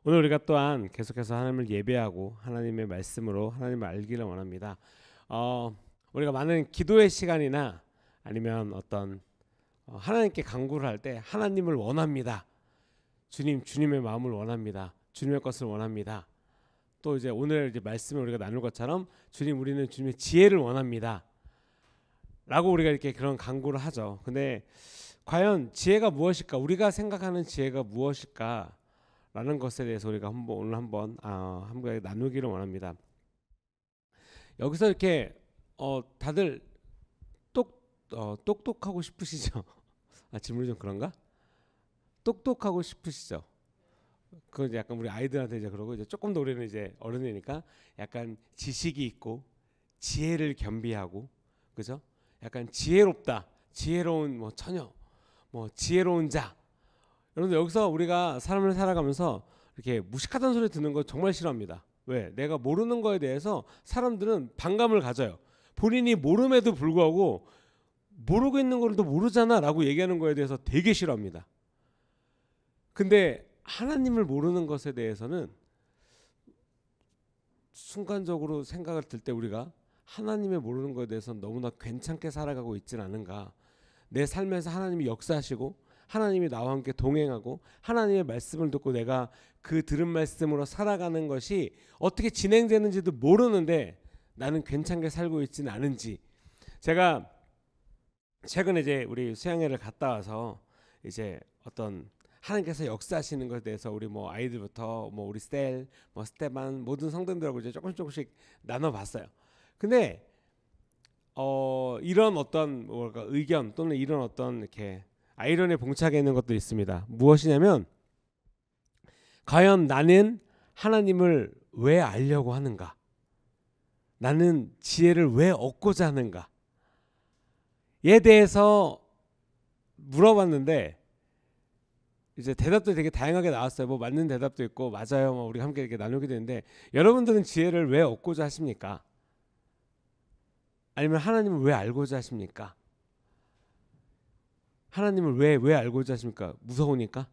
오늘 우리가 또한 계속해서 하나님을 예배하고 하나님의 말씀으로 하나님을 알기를 원합니다. 우리가 많은 기도의 시간이나 아니면 어떤 하나님께 간구를 할 때 하나님을 원합니다. 주님의 마음을 원합니다. 주님의 것을 원합니다. 또 이제 오늘 이제 말씀을 우리가 나눌 것처럼 주님, 우리는 주님의 지혜를 원합니다. 라고 우리가 이렇게 그런 간구를 하죠. 근데 과연 지혜가 무엇일까? 우리가 생각하는 지혜가 무엇일까? 라는 것에 대해서 우리가 오늘 한번 나누기를 원합니다. 여기서 이렇게 다들 똑똑하고 싶으시죠? 질문이 좀 그런가? 똑똑하고 싶으시죠? 그건 이제 약간 우리 아이들한테 이제 그러고, 이제 조금 더 우리는 이제 어른이니까 약간 지식이 있고 지혜를 겸비하고, 그죠? 약간 지혜롭다, 지혜로운 뭐 처녀, 뭐 지혜로운 자. 여러분들, 여기서 우리가 사람을 살아가면서 이렇게 무식하다는 소리 듣는 거 정말 싫어합니다. 왜? 내가 모르는 거에 대해서 사람들은 반감을 가져요. 본인이 모름에도 불구하고 모르고 있는 거를 또 모르잖아 라고 얘기하는 거에 대해서 되게 싫어합니다. 근데 하나님을 모르는 것에 대해서는 순간적으로 생각을 들 때 우리가 하나님을 모르는 것에 대해서 너무나 괜찮게 살아가고 있지는 않은가. 내 삶에서 하나님이 역사하시고 하나님이 나와 함께 동행하고 하나님의 말씀을 듣고 내가 그 들은 말씀으로 살아가는 것이 어떻게 진행되는지도 모르는데 나는 괜찮게 살고 있지는 않은지. 제가 최근에 이제 우리 수양회를 갔다 와서 이제 어떤 하나님께서 역사하시는 것에 대해서 우리 뭐 아이들부터 뭐 우리 스텔, 뭐 스테반 모든 성도들하고 이제 조금씩 나눠봤어요. 근데 이런 어떤 뭐랄까 의견 또는 이런 어떤 이렇게 아이론에 봉착해 있는 것들이 있습니다. 무엇이냐면, 과연 나는 하나님을 왜 알려고 하는가? 나는 지혜를 왜 얻고자 하는가? 에 대해서 물어봤는데 이제 대답도 되게 다양하게 나왔어요. 뭐 맞는 대답도 있고 맞아요, 뭐 우리가 함께 이렇게 나누게 되는데, 여러분들은 지혜를 왜 얻고자 하십니까? 아니면 하나님을 왜 알고자 하십니까? 하나님을 왜 알고자 하십니까? 무서우니까?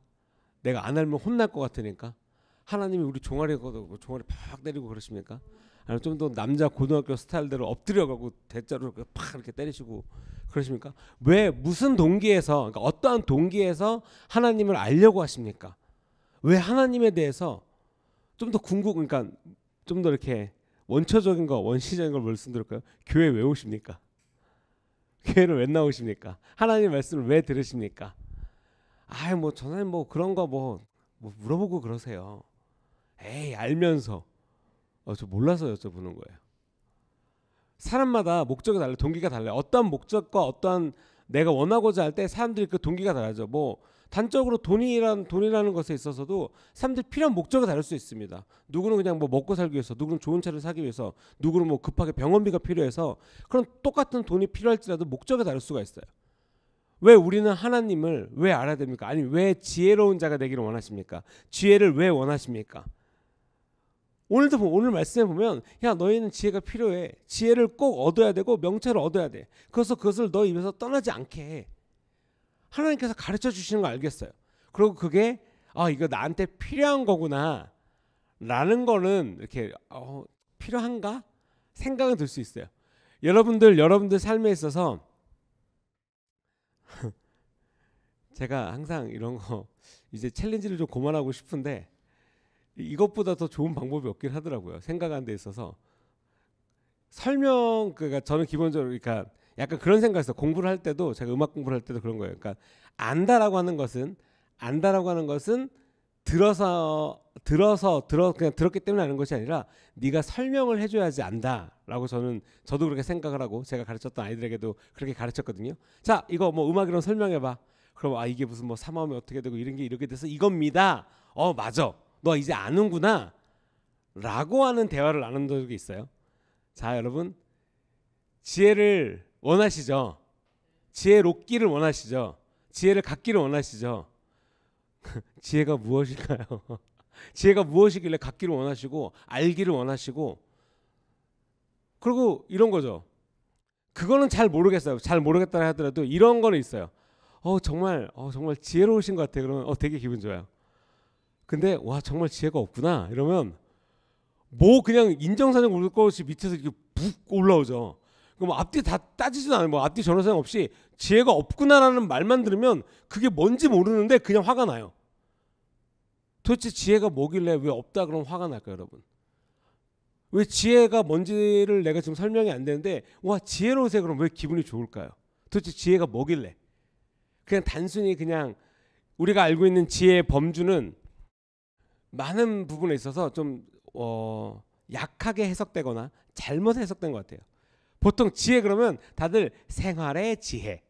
내가 안 알면 혼날 것 같으니까? 하나님이 우리 종아리 팍 때리고 그러십니까? 아니면 좀 더 남자 고등학교 스타일대로 엎드려가고 대자로 팍 이렇게 때리시고 그러십니까? 왜, 무슨 동기에서, 그러니까 어떠한 동기에서 하나님을 알려고 하십니까? 왜 하나님에 대해서 좀 더 그러니까 좀 더 이렇게 원초적인 거, 원시적인 걸 말씀드릴까요? 교회 왜 오십니까? 교회를 왜 나오십니까? 하나님의 말씀을 왜 들으십니까? 뭐 전화님 뭐 그런 거 뭐 물어보고 그러세요. 에이, 알면서. 저 몰라서 여쭤보는 거예요. 사람마다 목적이 달라요. 동기가 달라요. 어떠한 목적과 어떠한 내가 원하고자 할 때 사람들이 그 동기가 다르죠. 뭐 단적으로 돈이라는 것에 있어서도 사람들이 필요한 목적이 다를 수 있습니다. 누구는 그냥 뭐 먹고 살기 위해서, 누구는 좋은 차를 사기 위해서, 누구는 뭐 급하게 병원비가 필요해서. 그런 똑같은 돈이 필요할지라도 목적이 다를 수가 있어요. 왜 우리는 하나님을 왜 알아야 됩니까? 아니, 왜 지혜로운 자가 되기를 원하십니까? 지혜를 왜 원하십니까? 오늘 말씀에 보면, 야, 너희는 지혜가 필요해. 지혜를 꼭 얻어야 되고 명철을 얻어야 돼. 그래서 그것을 너 입에서 떠나지 않게 해. 하나님께서 가르쳐 주시는 거 알겠어요. 그리고 그게 이거 나한테 필요한 거구나 라는 거는 이렇게 필요한가? 생각은 들 수 있어요. 여러분들 삶에 있어서 제가 항상 이런 거 이제 챌린지를 좀 그만하고 싶은데, 이것보다 더 좋은 방법이 없긴 하더라고요. 생각하는 데 있어서 그러니까 저는 기본적으로 그러니까 약간 그런 생각했어요. 공부를 할 때도, 제가 음악 공부를 할 때도 그런 거예요. 그러니까 안다라고 하는 것은 그냥 들었기 때문에 아는 것이 아니라 네가 설명을 해줘야지 안다라고 저도 그렇게 생각을 하고, 제가 가르쳤던 아이들에게도 그렇게 가르쳤거든요. 자, 이거 뭐 음악이랑 설명해봐. 그럼 이게 무슨 뭐 삼음이 어떻게 되고 이런 게 이렇게 돼서 이겁니다. 맞아. 너 이제 아는구나 라고 하는 대화를 나눈 적이 있어요. 자, 여러분, 지혜를 원하시죠? 지혜롭기를 원하시죠? 지혜를 갖기를 원하시죠? 지혜가 무엇일까요? 지혜가 무엇이길래 갖기를 원하시고 알기를 원하시고, 그리고 이런 거죠. 그거는 잘 모르겠어요. 잘 모르겠다 하더라도 이런 거는 있어요. 정말 지혜로우신 것 같아요. 그러면 되게 기분 좋아요. 근데 와 정말 지혜가 없구나 이러면 뭐 그냥 인정사정 올 것이 밑에서 이렇게 북 올라오죠. 그럼 앞뒤 다 따지지도 않아요. 뭐 앞뒤 전후사정 없이 지혜가 없구나라는 말만 들으면 그게 뭔지 모르는데 그냥 화가 나요. 도대체 지혜가 뭐길래 왜 없다 그러면 화가 날까요, 여러분? 왜 지혜가 뭔지를 내가 지금 설명이 안 되는데 와 지혜로우세요 그럼 왜 기분이 좋을까요? 도대체 지혜가 뭐길래? 그냥 단순히 그냥 우리가 알고 있는 지혜의 범주는 많은 부분에 있어서 좀 약하게 해석되거나 잘못 해석된 것 같아요. 보통 지혜 그러면 다들 생활의 지혜.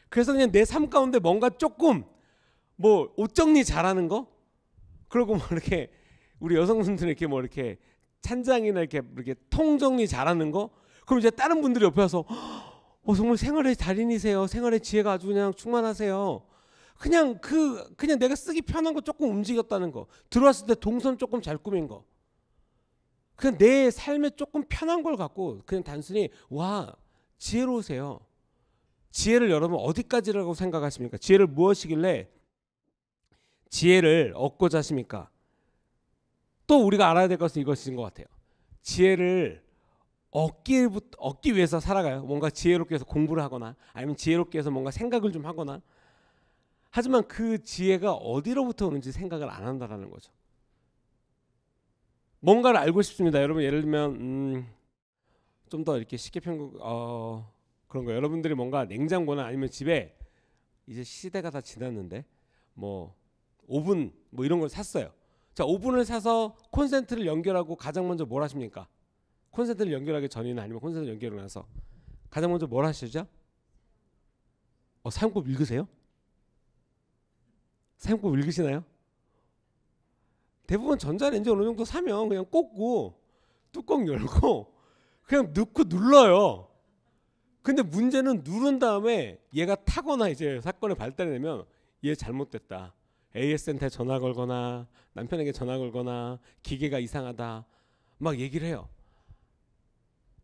그래서 그냥 내 삶 가운데 뭔가 조금 뭐 옷 정리 잘하는 거, 그리고 뭐 이렇게 우리 여성분들 이렇게 뭐 이렇게 찬장이나 이렇게 통 정리 잘하는 거, 그럼 이제 다른 분들이 옆에 와서 정말 생활의 달인이세요. 생활의 지혜가 아주 그냥 충만하세요. 그냥 내가 쓰기 편한 거 조금 움직였다는 거, 들어왔을 때 동선 조금 잘 꾸민 거, 그냥 내 삶에 조금 편한 걸 갖고 그냥 단순히 와 지혜로우세요. 지혜를 여러분 어디까지라고 생각하십니까? 지혜를 무엇이길래 지혜를 얻고자 하십니까? 또 우리가 알아야 될 것은 이것인 것 같아요. 지혜를 얻기 위해서 살아가요. 뭔가 지혜롭게 해서 공부를 하거나 아니면 지혜롭게 해서 뭔가 생각을 좀 하거나, 하지만 그 지혜가 어디로부터 오는지 생각을 안 한다는 거죠. 뭔가를 알고 싶습니다. 여러분 예를 들면 좀 더 이렇게 쉽게 그런 거, 여러분들이 뭔가 냉장고나 아니면 집에 이제 시대가 다 지났는데 뭐 오븐 뭐 이런 걸 샀어요. 자, 오븐을 사서 콘센트를 연결하고 가장 먼저 뭘 하십니까? 콘센트를 연결하기 전이나 아니면 콘센트를 연결하고 나서 가장 먼저 뭘 하시죠? 사용법 읽으세요? 사용법 읽으시나요? 대부분 전자레인지 어느 정도 사면 그냥 꽂고 뚜껑 열고 그냥 넣고 눌러요. 근데 문제는 누른 다음에 얘가 타거나 이제 사건의 발달이 되면 얘 잘못됐다, AS 센터에 전화 걸거나 남편에게 전화 걸거나 기계가 이상하다 막 얘기를 해요.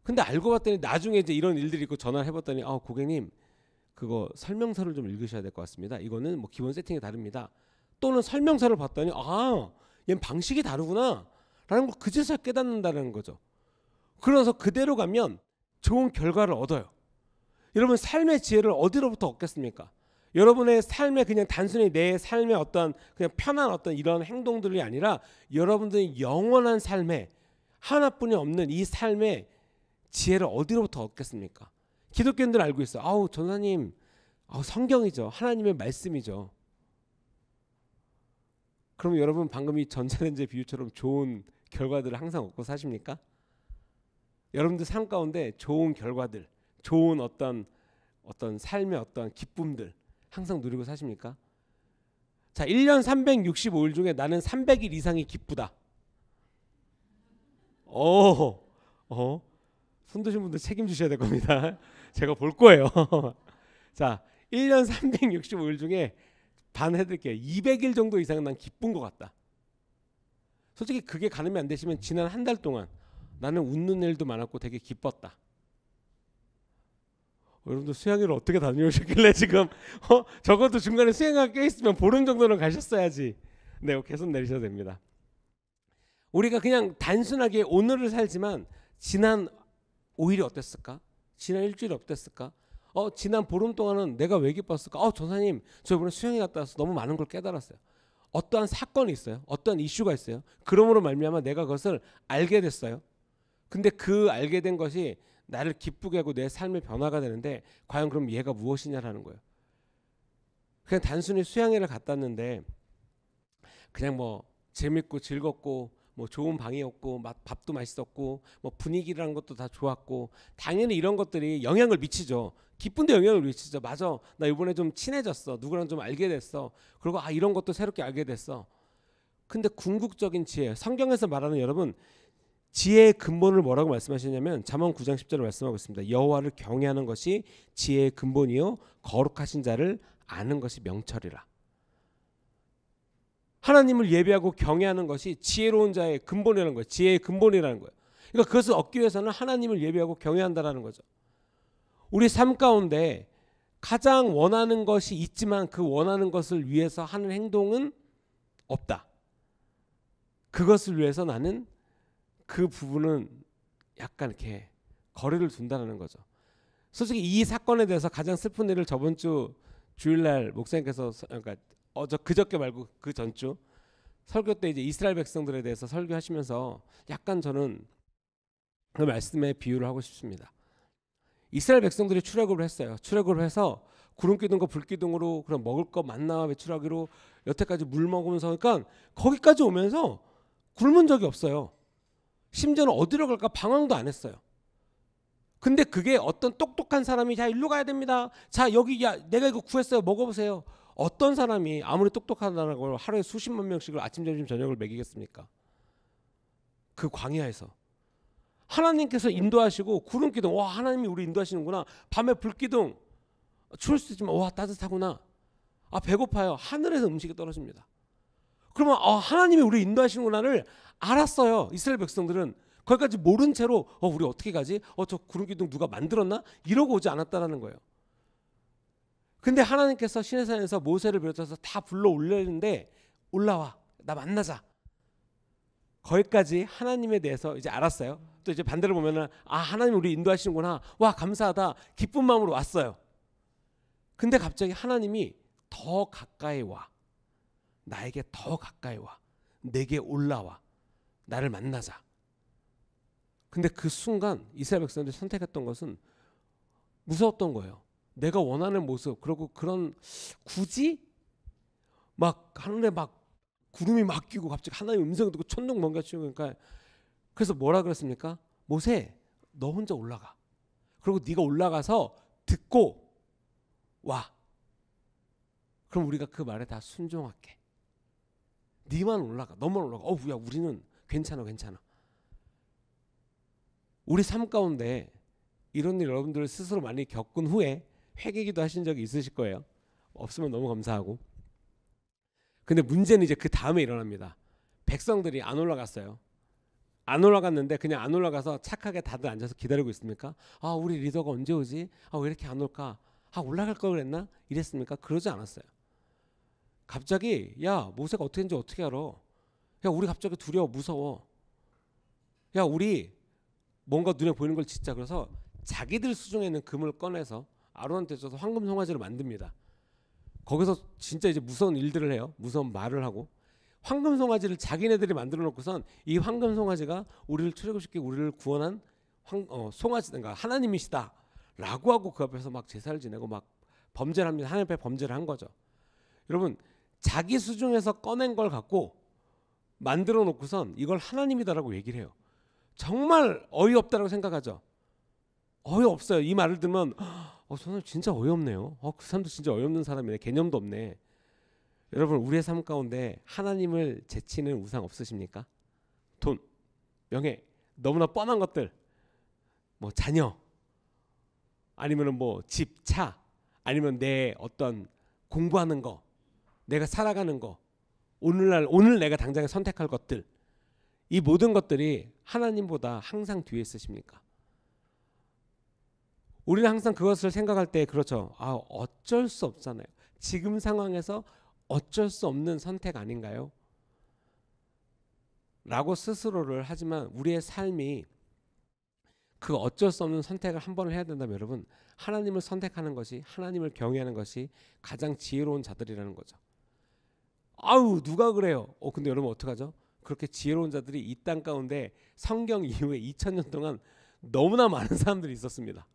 근데 알고 봤더니 나중에 이제 이런 일들이 있고 전화를 해봤더니 고객님 그거 설명서를 좀 읽으셔야 될 것 같습니다. 이거는 뭐 기본 세팅이 다릅니다. 또는 설명서를 봤더니 얘는 방식이 다르구나 라는 걸 그제서야 깨닫는다는 거죠. 그래서 그대로 가면 좋은 결과를 얻어요. 여러분 삶의 지혜를 어디로부터 얻겠습니까? 여러분의 삶에 그냥 단순히 내 삶의 어떤 그냥 편한 어떤 이런 행동들이 아니라 여러분들의 영원한 삶에 하나뿐이 없는 이 삶의 지혜를 어디로부터 얻겠습니까? 기독교인들은 알고 있어요. 전사님 성경이죠. 하나님의 말씀이죠. 그럼 여러분 방금 이 전자레인지 비유처럼 좋은 결과들을 항상 얻고 사십니까? 여러분들 삶 가운데 좋은 결과들, 좋은 어떤 삶의 어떤 기쁨들 항상 누리고 사십니까? 자, 1년 365일 중에 나는 300일 이상이 기쁘다. 손 드신 분들 책임지셔야 될 겁니다. 제가 볼 거예요. 자, 1년 365일 중에 반 해드릴게요. 200일 정도 이상은 난 기쁜 것 같다. 솔직히 그게 가늠이 안 되시면 지난 한 달 동안 나는 웃는 일도 많았고 되게 기뻤다. 여러분들 수양회를 어떻게 다녀오셨길래 지금 적어도 중간에 수양회가 껴있으면 보름 정도는 가셨어야지. 네, 개선 내리셔도 됩니다. 우리가 그냥 단순하게 오늘을 살지만 지난 5일이 어땠을까? 지난 일주일이 어땠을까? 지난 보름 동안은 내가 왜 기뻤을까? 전사님 저 이번에 수양회 갔다 와서 너무 많은 걸 깨달았어요. 어떠한 사건이 있어요. 어떠한 이슈가 있어요. 그러므로 말미암아 내가 그것을 알게 됐어요. 근데 그 알게 된 것이 나를 기쁘게 하고 내 삶의 변화가 되는데 과연 그럼 얘가 무엇이냐라는 거예요. 그냥 단순히 수양회를 갔다 왔는데 그냥 뭐 재밌고 즐겁고 뭐 좋은 방이었고 밥도 맛있었고 뭐 분위기라는 것도 다 좋았고 당연히 이런 것들이 영향을 미치죠. 기쁜데 영향을 미치죠. 맞아, 나 이번에 좀 친해졌어. 누구랑 좀 알게 됐어. 그리고 이런 것도 새롭게 알게 됐어. 근데 궁극적인 지혜, 성경에서 말하는 여러분 지혜의 근본을 뭐라고 말씀하시냐면 잠언 9장 10절을 말씀하고 있습니다. 여호와를 경외하는 것이 지혜의 근본이요 거룩하신 자를 아는 것이 명철이라. 하나님을 예배하고 경외하는 것이 지혜로운 자의 근본이라는 거예요. 지혜의 근본이라는 거예요. 그러니까 그것을 얻기 위해서는 하나님을 예배하고 경외한다라는 거죠. 우리 삶 가운데 가장 원하는 것이 있지만 그 원하는 것을 위해서 하는 행동은 없다. 그것을 위해서 나는 그 부분은 약간 이렇게 거리를 둔다는 거죠. 솔직히 이 사건에 대해서 가장 슬픈 일을 저번 주 주일날 목사님께서 그러니까 그저께 말고 그 전주 설교 때 이제 이스라엘 백성들에 대해서 설교하시면서 약간 저는 그 말씀에 비유를 하고 싶습니다. 이스라엘 백성들이 출애굽을 했어요. 출애굽을 해서 구름 기둥과 불 기둥으로 그런 먹을 거 만나와 배출하기로 여태까지 물 먹으면서 그러니까 거기까지 오면서 굶은 적이 없어요. 심지어는 어디로 갈까 방황도 안 했어요. 근데 그게 어떤 똑똑한 사람이 자 일로 가야 됩니다. 자 여기 야 내가 이거 구했어요. 먹어보세요. 어떤 사람이 아무리 똑똑하다는 걸 하루에 수십만 명씩을 아침 점심 저녁을 먹이겠습니까? 그 광야에서 하나님께서 인도하시고 구름 기둥 와 하나님이 우리 인도하시는구나. 밤에 불 기둥 추울 수 있지만 와 따뜻하구나. 아 배고파요. 하늘에서 음식이 떨어집니다. 그러면 하나님이 우리 인도하시는구나를 알았어요. 이스라엘 백성들은 거기까지 모른 채로 우리 어떻게 가지? 저 구름 기둥 누가 만들었나? 이러고 오지 않았다라는 거예요. 근데 하나님께서 시내산에서 모세를 비롯해서 다 불러 올리는데 올라와 나 만나자. 거기까지 하나님에 대해서 이제 알았어요. 또 이제 반대로 보면은 하나님 우리 인도하시는구나. 와 감사하다. 기쁜 마음으로 왔어요. 근데 갑자기 하나님이 더 가까이 와. 나에게 더 가까이 와. 내게 올라와. 나를 만나자. 근데 그 순간 이스라엘 백성들이 선택했던 것은 무서웠던 거예요. 내가 원하는 모습 그리고 그런 굳이 막 하늘에 막 구름이 막 끼고 갑자기 하나님의 음성을 듣고 천둥 번개가 치고 그러니까 그래서 뭐라 그랬습니까? 모세 너 혼자 올라가. 그리고 네가 올라가서 듣고 와. 그럼 우리가 그 말에 다 순종할게. 네만 올라가. 너만 올라가. 야 우리는 괜찮아. 우리 삶 가운데 이런 일 여러분들 스스로 많이 겪은 후에 회개기도 하신 적이 있으실 거예요. 없으면 너무 감사하고. 근데 문제는 이제 그 다음에 일어납니다. 백성들이 안 올라갔어요. 안 올라갔는데 그냥 안 올라가서 착하게 다들 앉아서 기다리고 있습니까? 우리 리더가 언제 오지? 왜 이렇게 안 올까? 올라갈 걸 그랬나? 이랬습니까? 그러지 않았어요. 갑자기 야 모세가 어떻게 했는지 어떻게 알아? 야 우리 갑자기 두려워 무서워. 야 우리 뭔가 눈에 보이는 걸 짓자. 그래서 자기들 수중에 있는 금을 꺼내서 아론한테 줘서 황금 송아지를 만듭니다. 거기서 진짜 이제 무서운 일들을 해요. 무서운 말을 하고 황금 송아지를 자기네들이 만들어 놓고선 이 황금 송아지가 우리를 출애굽시키고 우리를 구원한 송아지든가 하나님이시다 라고 하고 그 앞에서 막 제사를 지내고 막 범죄를 합니다. 하나님 앞에 범죄를 한 거죠. 여러분 자기 수중에서 꺼낸 걸 갖고 만들어 놓고선 이걸 하나님이다라고 얘기를 해요. 정말 어이없다라고 생각하죠. 어이없어요. 이 말을 들으면 저 사람 진짜 어이없네요. 그 사람도 진짜 어이없는 사람이네. 개념도 없네. 여러분 우리의 삶 가운데 하나님을 제치는 우상 없으십니까? 돈, 명예, 너무나 뻔한 것들, 뭐 자녀, 아니면 뭐 집, 차, 아니면 내 어떤 공부하는 거, 내가 살아가는 거, 오늘 내가 당장에 선택할 것들, 이 모든 것들이 하나님보다 항상 뒤에 있으십니까? 우리는 항상 그것을 생각할 때 그렇죠. 어쩔 수 없잖아요. 지금 상황에서 어쩔 수 없는 선택 아닌가요? 라고 스스로를 하지만 우리의 삶이 그 어쩔 수 없는 선택을 한 번을 해야 된다면 여러분 하나님을 선택하는 것이 하나님을 경외하는 것이 가장 지혜로운 자들이라는 거죠. 누가 그래요? 근데 여러분 어떡하죠? 그렇게 지혜로운 자들이 이 땅 가운데 성경 이후에 2000년 동안 너무나 많은 사람들이 있었습니다.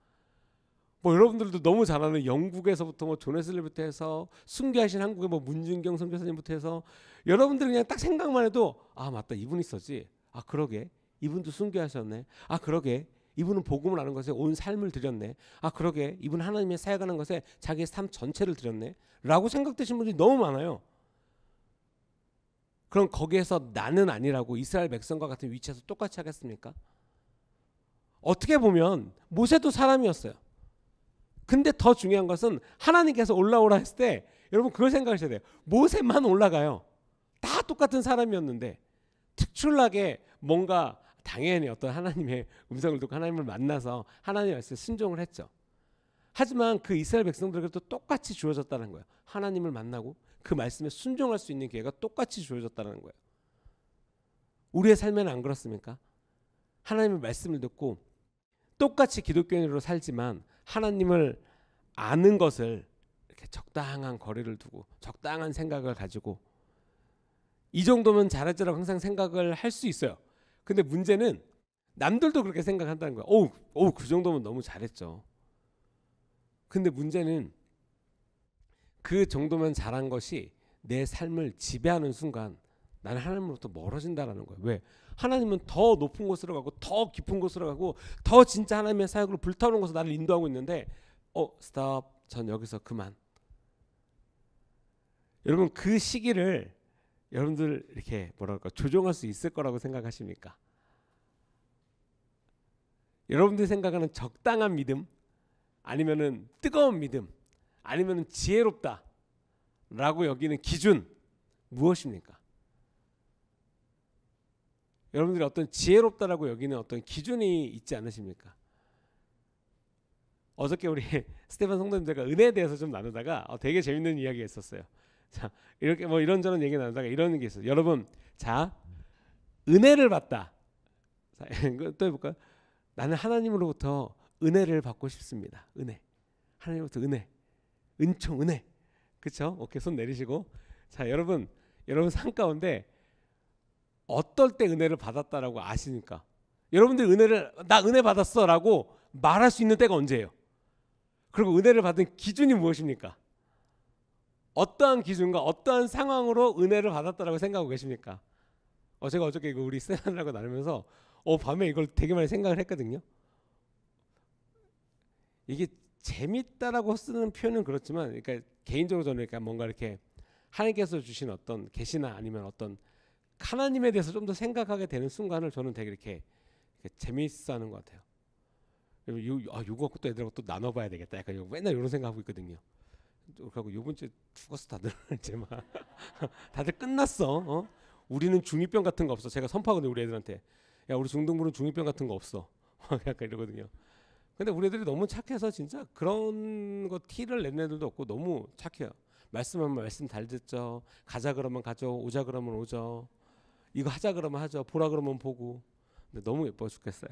뭐 여러분들도 너무 잘 아는 영국에서부터 뭐 존 웨슬리부터 해서 순교하신 한국의 뭐 문준경 선교사님부터 해서 여러분들 그냥 딱 생각만 해도 맞다 이분 있었지. 그러게 이분도 순교하셨네. 그러게 이분은 복음을 아는 것에 온 삶을 드렸네. 그러게 이분 하나님의 사역하는 것에 자기의 삶 전체를 드렸네 라고 생각되신 분들이 너무 많아요. 그럼 거기에서 나는 아니라고 이스라엘 백성과 같은 위치에서 똑같이 하겠습니까? 어떻게 보면 모세도 사람이었어요. 근데 더 중요한 것은 하나님께서 올라오라 했을 때 여러분 그걸 생각하셔야 돼요. 모세만 올라가요. 다 똑같은 사람이었는데 특출나게 뭔가 당연히 어떤 하나님의 음성을 듣고 하나님을 만나서 하나님의 말씀에 순종을 했죠. 하지만 그 이스라엘 백성들에게도 똑같이 주어졌다는 거예요. 하나님을 만나고 그 말씀에 순종할 수 있는 기회가 똑같이 주어졌다는 거예요. 우리의 삶에는 안 그렇습니까? 하나님의 말씀을 듣고 똑같이 기독교인으로 살지만 하나님을 아는 것을 이렇게 적당한 거리를 두고 적당한 생각을 가지고 이 정도면 잘했지라고 항상 생각을 할 수 있어요. 근데 문제는 남들도 그렇게 생각한다는 거야. 그 정도면 너무 잘했죠. 근데 문제는 그 정도면 잘한 것이 내 삶을 지배하는 순간 나는 하나님으로부터 멀어진다라는 거예요. 왜? 하나님은 더 높은 곳으로 가고 더 깊은 곳으로 가고 더 진짜 하나님의 사역으로 불타오르는 곳으로 나를 인도하고 있는데 스톱. 전 여기서 그만. 여러분 그 시기를 여러분들 이렇게 뭐랄까 조종할 수 있을 거라고 생각하십니까? 여러분들이 생각하는 적당한 믿음 아니면은 뜨거운 믿음 아니면은 지혜롭다 라고 여기는 기준 무엇입니까? 여러분들이 어떤 지혜롭다라고 여기는 어떤 기준이 있지 않으십니까? 어저께 우리 스테반 성도님들과 은혜에 대해서 좀 나누다가 되게 재밌는 이야기가 있었어요. 자, 이렇게 뭐 이런저런 얘기 나누다가 이런 게 있어요. 여러분, 자, 은혜를 받다. 자, 또 해볼까요? 나는 하나님으로부터 은혜를 받고 싶습니다. 은혜. 하나님으로부터 은혜. 은총, 은혜. 그쵸? 오케이, 손 내리시고. 자, 여러분 삶 가운데 어떨 때 은혜를 받았다라고 아십니까? 여러분들이 나 은혜 받았어라고 말할 수 있는 때가 언제예요? 그리고 은혜를 받은 기준이 무엇입니까? 어떠한 기준과 어떠한 상황으로 은혜를 받았다라고 생각하고 계십니까? 제가 어저께 이거 우리 세안이라고 나누면서 밤에 이걸 되게 많이 생각을 했거든요. 이게 재밌다라고 쓰는 표현은 그렇지만, 그러니까 개인적으로 저는 그러니까 뭔가 이렇게 하나님께서 주신 어떤 계시나 아니면 어떤 하나님에 대해서 좀 더 생각하게 되는 순간을 저는 되게 이렇게 재미있어하는 것 같아요. 이거 갖고 또 애들하고 또 나눠봐야 되겠다. 약간 맨날 이런 생각하고 있거든요. 그리고 이번 주에 죽었어 다들. 이제 막 다들 끝났어. 우리는 중2병 같은 거 없어. 제가 선포하거든요 우리 애들한테. 야 우리 중등부는 중2병 같은 거 없어. 약간 이러거든요. 근데 우리 애들이 너무 착해서 진짜 그런 거 티를 내는 애들도 없고 너무 착해요. 말씀하면 말씀 잘 듣죠. 가자 그러면 가죠. 오자 그러면 오죠. 이거 하자 그러면 하죠. 보라 그러면 보고. 근데 너무 예뻐 죽겠어요.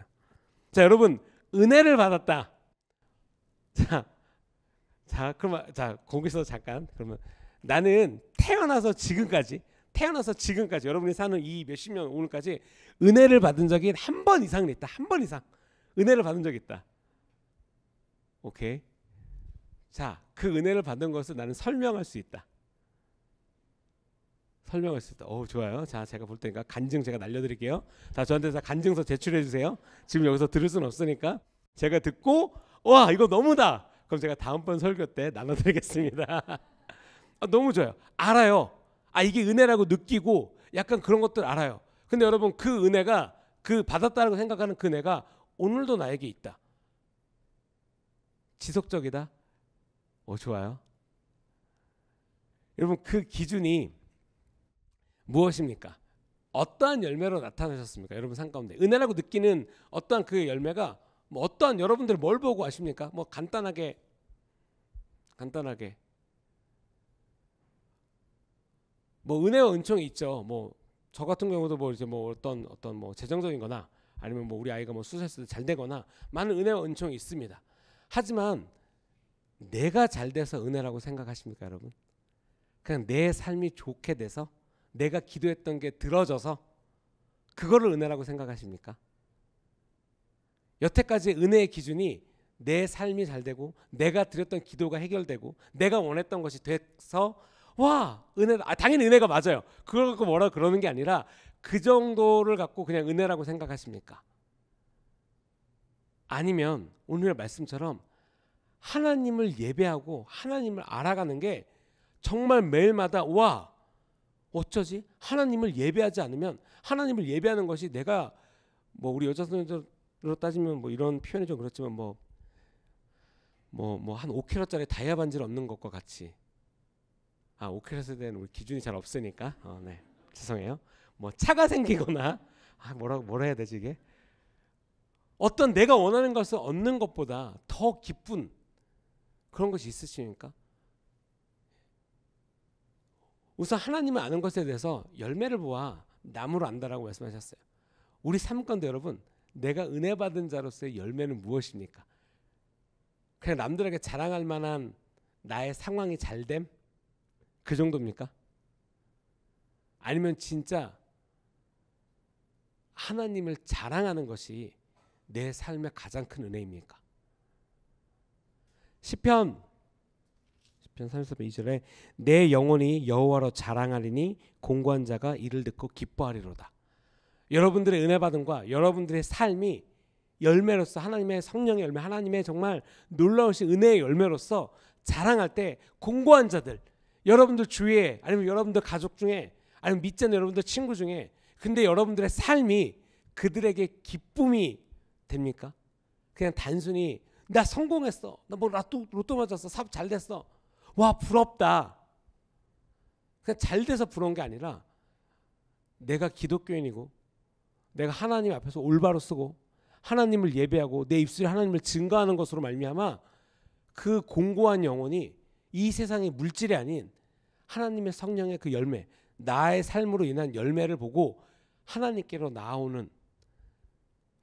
자 여러분 은혜를 받았다. 자 그러면 거기서 잠깐 그러면 나는 태어나서 지금까지 여러분이 사는 이 몇십 년 오늘까지 은혜를 받은 적이 한 번 이상은 있다. 한 번 이상 은혜를 받은 적이 있다. 오케이. 자, 그 은혜를 받은 것을 나는 설명할 수 있다. 설명할 수 있다. 좋아요. 자, 제가 볼 테니까 간증 제가 날려드릴게요. 자, 저한테 다 간증서 제출해 주세요. 지금 여기서 들을 수는 없으니까 제가 듣고 와 이거 너무다. 그럼 제가 다음번 설교 때 나눠드리겠습니다. 너무 좋아요. 알아요. 이게 은혜라고 느끼고 약간 그런 것들 알아요. 근데 여러분 그 은혜가 그 받았다고 생각하는 그 은혜가 오늘도 나에게 있다. 지속적이다. 좋아요. 여러분 그 기준이 무엇입니까? 어떠한 열매로 나타나셨습니까? 여러분 삶 가운데 은혜라고 느끼는 어떠한 그 열매가 어떠한 여러분들 뭘 보고 아십니까? 간단하게 은혜와 은총이 있죠. 저 같은 경우도 이제 어떤 재정적인거나 아니면 우리 아이가 수술했을 때 잘 되거나 많은 은혜와 은총이 있습니다. 하지만 내가 잘 돼서 은혜라고 생각하십니까, 여러분? 그냥 내 삶이 좋게 돼서 내가 기도했던 게 들어져서 그거를 은혜라고 생각하십니까? 여태까지 은혜의 기준이 내 삶이 잘 되고 내가 드렸던 기도가 해결되고 내가 원했던 것이 돼서 와 은혜다. 당연히 은혜가 맞아요. 그걸 갖고 뭐라 그러는 게 아니라 그 정도를 갖고 그냥 은혜라고 생각하십니까? 아니면 오늘 말씀처럼 하나님을 예배하고 하나님을 알아가는 게 정말 매일마다 와 어쩌지? 하나님을 예배하지 않으면 하나님을 예배하는 것이 내가 우리 여자 선생님들로 따지면 이런 표현이 좀 그렇지만 한 5kg짜리 다이아 반지를 얻는 것과 같이 5kg에 대한 우리 기준이 잘 없으니까 네 죄송해요. 차가 생기거나 뭐라 해야 되지 이게 어떤 내가 원하는 것을 얻는 것보다 더 기쁜 그런 것이 있으십니까? 우선 하나님을 아는 것에 대해서 열매를 보아 나무로 안다라고 말씀하셨어요. 우리 삶 가운데 여러분, 내가 은혜 받은 자로서의 열매는 무엇입니까? 그냥 남들에게 자랑할 만한 나의 상황이 잘됨? 그 정도입니까? 아니면 진짜 하나님을 자랑하는 것이 내 삶의 가장 큰 은혜입니까? 시편 33편 2절에 내 영혼이 여호와로 자랑하리니 공고한 자가 이를 듣고 기뻐하리로다. 여러분들의 은혜 받음과 여러분들의 삶이 열매로서 하나님의 성령의 열매, 하나님의 정말 놀라우신 은혜의 열매로서 자랑할 때 공고한 자들, 여러분들 주위에 아니면 여러분들 가족 중에 아니면 믿지 않는 여러분들 친구 중에 근데 여러분들의 삶이 그들에게 기쁨이 됩니까? 그냥 단순히 나 성공했어, 나 뭐 로또 맞았어, 사업 잘 됐어, 와 부럽다. 그냥 잘 돼서 부러운 게 아니라 내가 기독교인이고 내가 하나님 앞에서 올바로 쓰고 하나님을 예배하고 내 입술이 하나님을 증거하는 것으로 말미암아 그 공고한 영혼이 이 세상의 물질이 아닌 하나님의 성령의 그 열매, 나의 삶으로 인한 열매를 보고 하나님께로 나아오는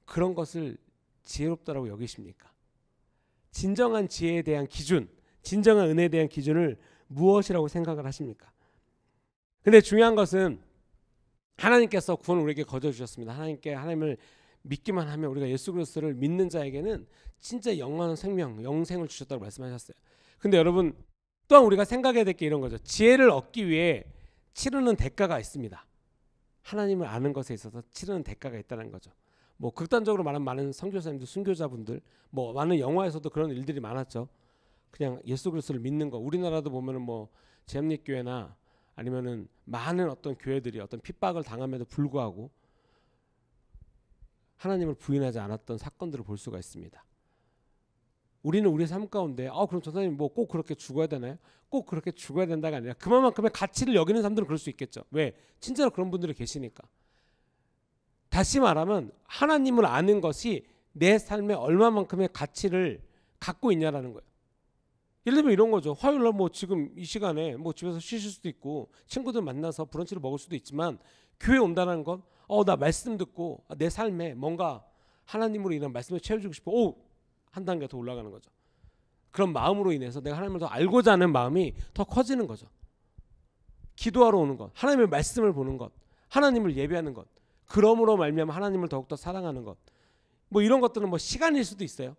그런 것을 지혜롭다라고 여기십니까? 진정한 지혜에 대한 기준, 진정한 은혜에 대한 기준을 무엇이라고 생각을 하십니까? 근데 중요한 것은 하나님께서 구원을 우리에게 거저 주셨습니다. 하나님을 믿기만 하면 우리가 예수 그리스도를 믿는 자에게는 진짜 영원한 생명, 영생을 주셨다고 말씀하셨어요. 근데 여러분 또한 우리가 생각해야 될 게 이런 거죠. 지혜를 얻기 위해 치르는 대가가 있습니다. 하나님을 아는 것에 있어서 치르는 대가가 있다는 거죠. 뭐 극단적으로 말하면 많은 선교사님들, 순교자분들, 뭐 많은 영화에서도 그런 일들이 많았죠. 그냥 예수 그리스도를 믿는 거. 우리나라도 보면은 뭐 제합리교회나 아니면은 많은 어떤 교회들이 어떤 핍박을 당함에도 불구하고 하나님을 부인하지 않았던 사건들을 볼 수가 있습니다. 우리는 우리 삶 가운데 그럼 전사님 뭐 꼭 그렇게 죽어야 되나요? 꼭 그렇게 죽어야 된다가 아니라 그만큼의 가치를 여기는 사람들은 그럴 수 있겠죠. 왜? 진짜로 그런 분들이 계시니까. 다시 말하면 하나님을 아는 것이 내 삶에 얼마만큼의 가치를 갖고 있냐라는 거예요. 예를 들면 이런 거죠. 화요일날 뭐 지금 이 시간에 뭐 집에서 쉬실 수도 있고 친구들 만나서 브런치를 먹을 수도 있지만 교회 온다는 건 나 말씀 듣고 내 삶에 뭔가 하나님으로 인한 말씀을 채워주고 싶어. 한 단계 더 올라가는 거죠. 그런 마음으로 인해서 내가 하나님을 더 알고자 하는 마음이 더 커지는 거죠. 기도하러 오는 것, 하나님의 말씀을 보는 것, 하나님을 예배하는 것, 그러므로 말미암아 하나님을 더욱더 사랑하는 것, 뭐 이런 것들은 뭐 시간일 수도 있어요.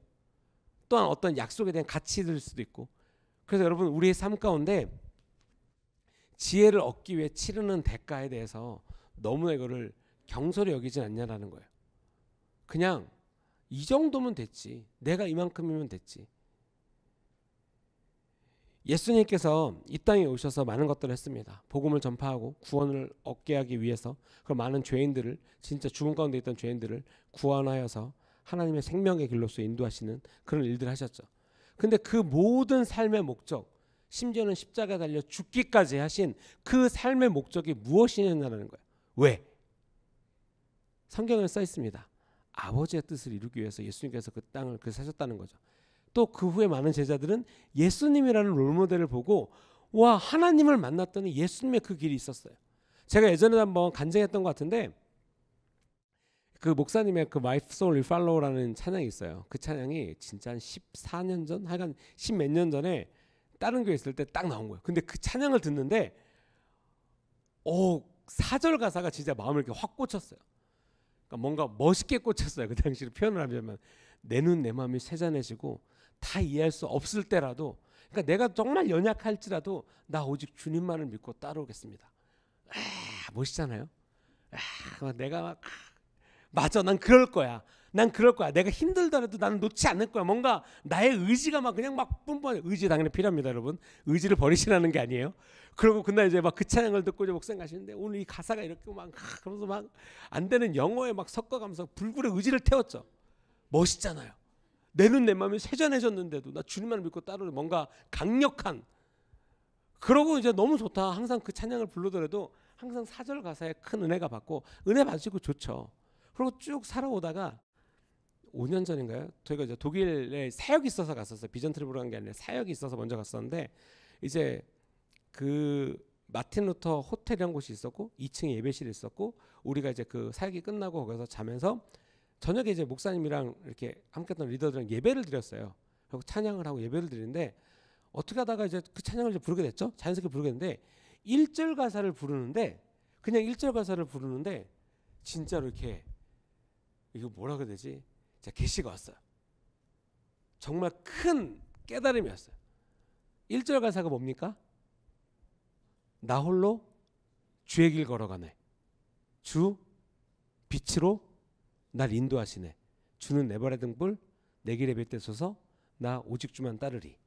또한 어떤 약속에 대한 가치일 수도 있고. 그래서 여러분 우리의 삶 가운데 지혜를 얻기 위해 치르는 대가에 대해서 너무나 이거를 경솔히 여기진 않냐라는 거예요. 그냥 이 정도면 됐지. 내가 이만큼이면 됐지. 예수님께서 이 땅에 오셔서 많은 것들을 했습니다. 복음을 전파하고 구원을 얻게 하기 위해서 그 많은 죄인들을, 진짜 죽음 가운데 있던 죄인들을 구원하여서 하나님의 생명의 길로서 인도하시는 그런 일들을 하셨죠. 근데 그 모든 삶의 목적, 심지어는 십자가에 달려 죽기까지 하신 그 삶의 목적이 무엇이냐는 거예요. 왜? 성경에 써 있습니다. 아버지의 뜻을 이루기 위해서 예수님께서 그 땅을 사셨다는 거죠. 또 그 후에 많은 제자들은 예수님이라는 롤모델을 보고 와, 하나님을 만났더니 예수님의 그 길이 있었어요. 제가 예전에 한번 간증했던 것 같은데 그 목사님의 그 My Soul Will Follow라는 찬양이 있어요. 그 찬양이 진짜 한 14년 전, 하여간 10몇 년 전에 다른 교회 있을 때 딱 나온 거예요. 근데 그 찬양을 듣는데 4절 가사가 진짜 마음을 이렇게 확 꽂혔어요. 그러니까 뭔가 멋있게 꽂혔어요. 그 당시로 표현을 하자면 내 눈 내 마음이 세잔해지고 다 이해할 수 없을 때라도, 그러니까 내가 정말 연약할지라도 나 오직 주님만을 믿고 따라오겠습니다. 멋있잖아요. 내가 막 맞아, 난 그럴 거야. 내가 힘들더라도 나는 놓지 않을 거야. 뭔가 나의 의지가 막 그냥 막 뿜뿜. 의지 당연히 필요합니다, 여러분. 의지를 버리시라는 게 아니에요. 그리고 그날 이제 막 그 찬양을 듣고 이제 목사님 가시는데 오늘 이 가사가 이렇게 막 그러면서 막 안 되는 영어에 막 섞어가면서 불굴의 의지를 태웠죠. 멋있잖아요. 내 눈 내 마음이 세잔해졌는데도 나 주님만 믿고 따르는 뭔가 강력한. 그러고 이제 너무 좋다. 항상 그 찬양을 부르더라도 항상 4절 가사에 큰 은혜가 받고 은혜 받으시고 좋죠. 그리고 쭉 살아오다가 5년 전인가요? 저희가 이제 독일에 사역이 있어서 갔었어요. 비전 트립으로 간 게 아니라 사역이 있어서 먼저 갔었는데 이제 그 마틴 루터 호텔이라는 곳이 있었고 2층에 예배실이 있었고 우리가 이제 그 사역이 끝나고 거기서 자면서 저녁에 이제 목사님이랑 이렇게 함께했던 리더들은 예배를 드렸어요. 그리고 찬양을 하고 예배를 드리는데 어떻게 하다가 이제 그 찬양을 이제 부르게 됐죠. 자연스럽게 부르게 됐는데 1절 가사를 부르는데 그냥 1절 가사를 부르는데 진짜로 이렇게 이거 뭐라 그래야 되지? 진짜 계시가 왔어요. 정말 큰 깨달음이었어요. 1절 가사가 뭡니까? 나 홀로 주의 길 걸어가네. 주 빛으로 날 인도하시네. 주는 내발의 등불 내 길에 빛대소서 나 오직 주만 따르리.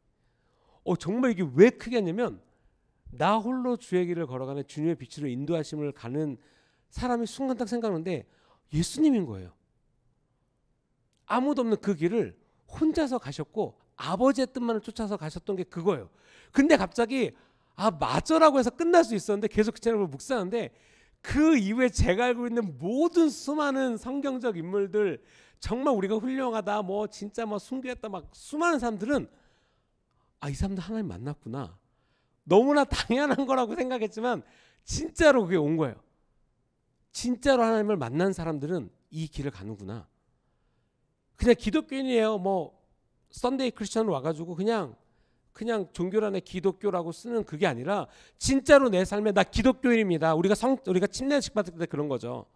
정말 이게 왜 크게 했냐면 나 홀로 주의 길을 걸어가는 주님의 빛으로 인도하심을 가는 사람이 순간 딱 생각하는데 예수님인 거예요. 아무도 없는 그 길을 혼자서 가셨고 아버지의 뜻만을 쫓아서 가셨던 게 그거예요. 근데 갑자기 맞아라고 해서 끝날 수 있었는데 계속 그 채널을 묵상하는데 그 이후에 제가 알고 있는 모든 수많은 성경적 인물들 정말 우리가 훌륭하다 뭐 진짜 뭐 숭배했다 막 수많은 사람들은 이 사람들 하나님 만났구나. 너무나 당연한 거라고 생각했지만 진짜로 그게 온 거예요. 진짜로 하나님을 만난 사람들은 이 길을 가는구나. 그냥 기독교인이에요. 뭐 썬데이 크리스천으로 와가지고 그냥 종교란에 기독교라고 쓰는 그게 아니라 진짜로 내 삶에 나 기독교인입니다. 우리가 침례식 받을 때 그런 거죠.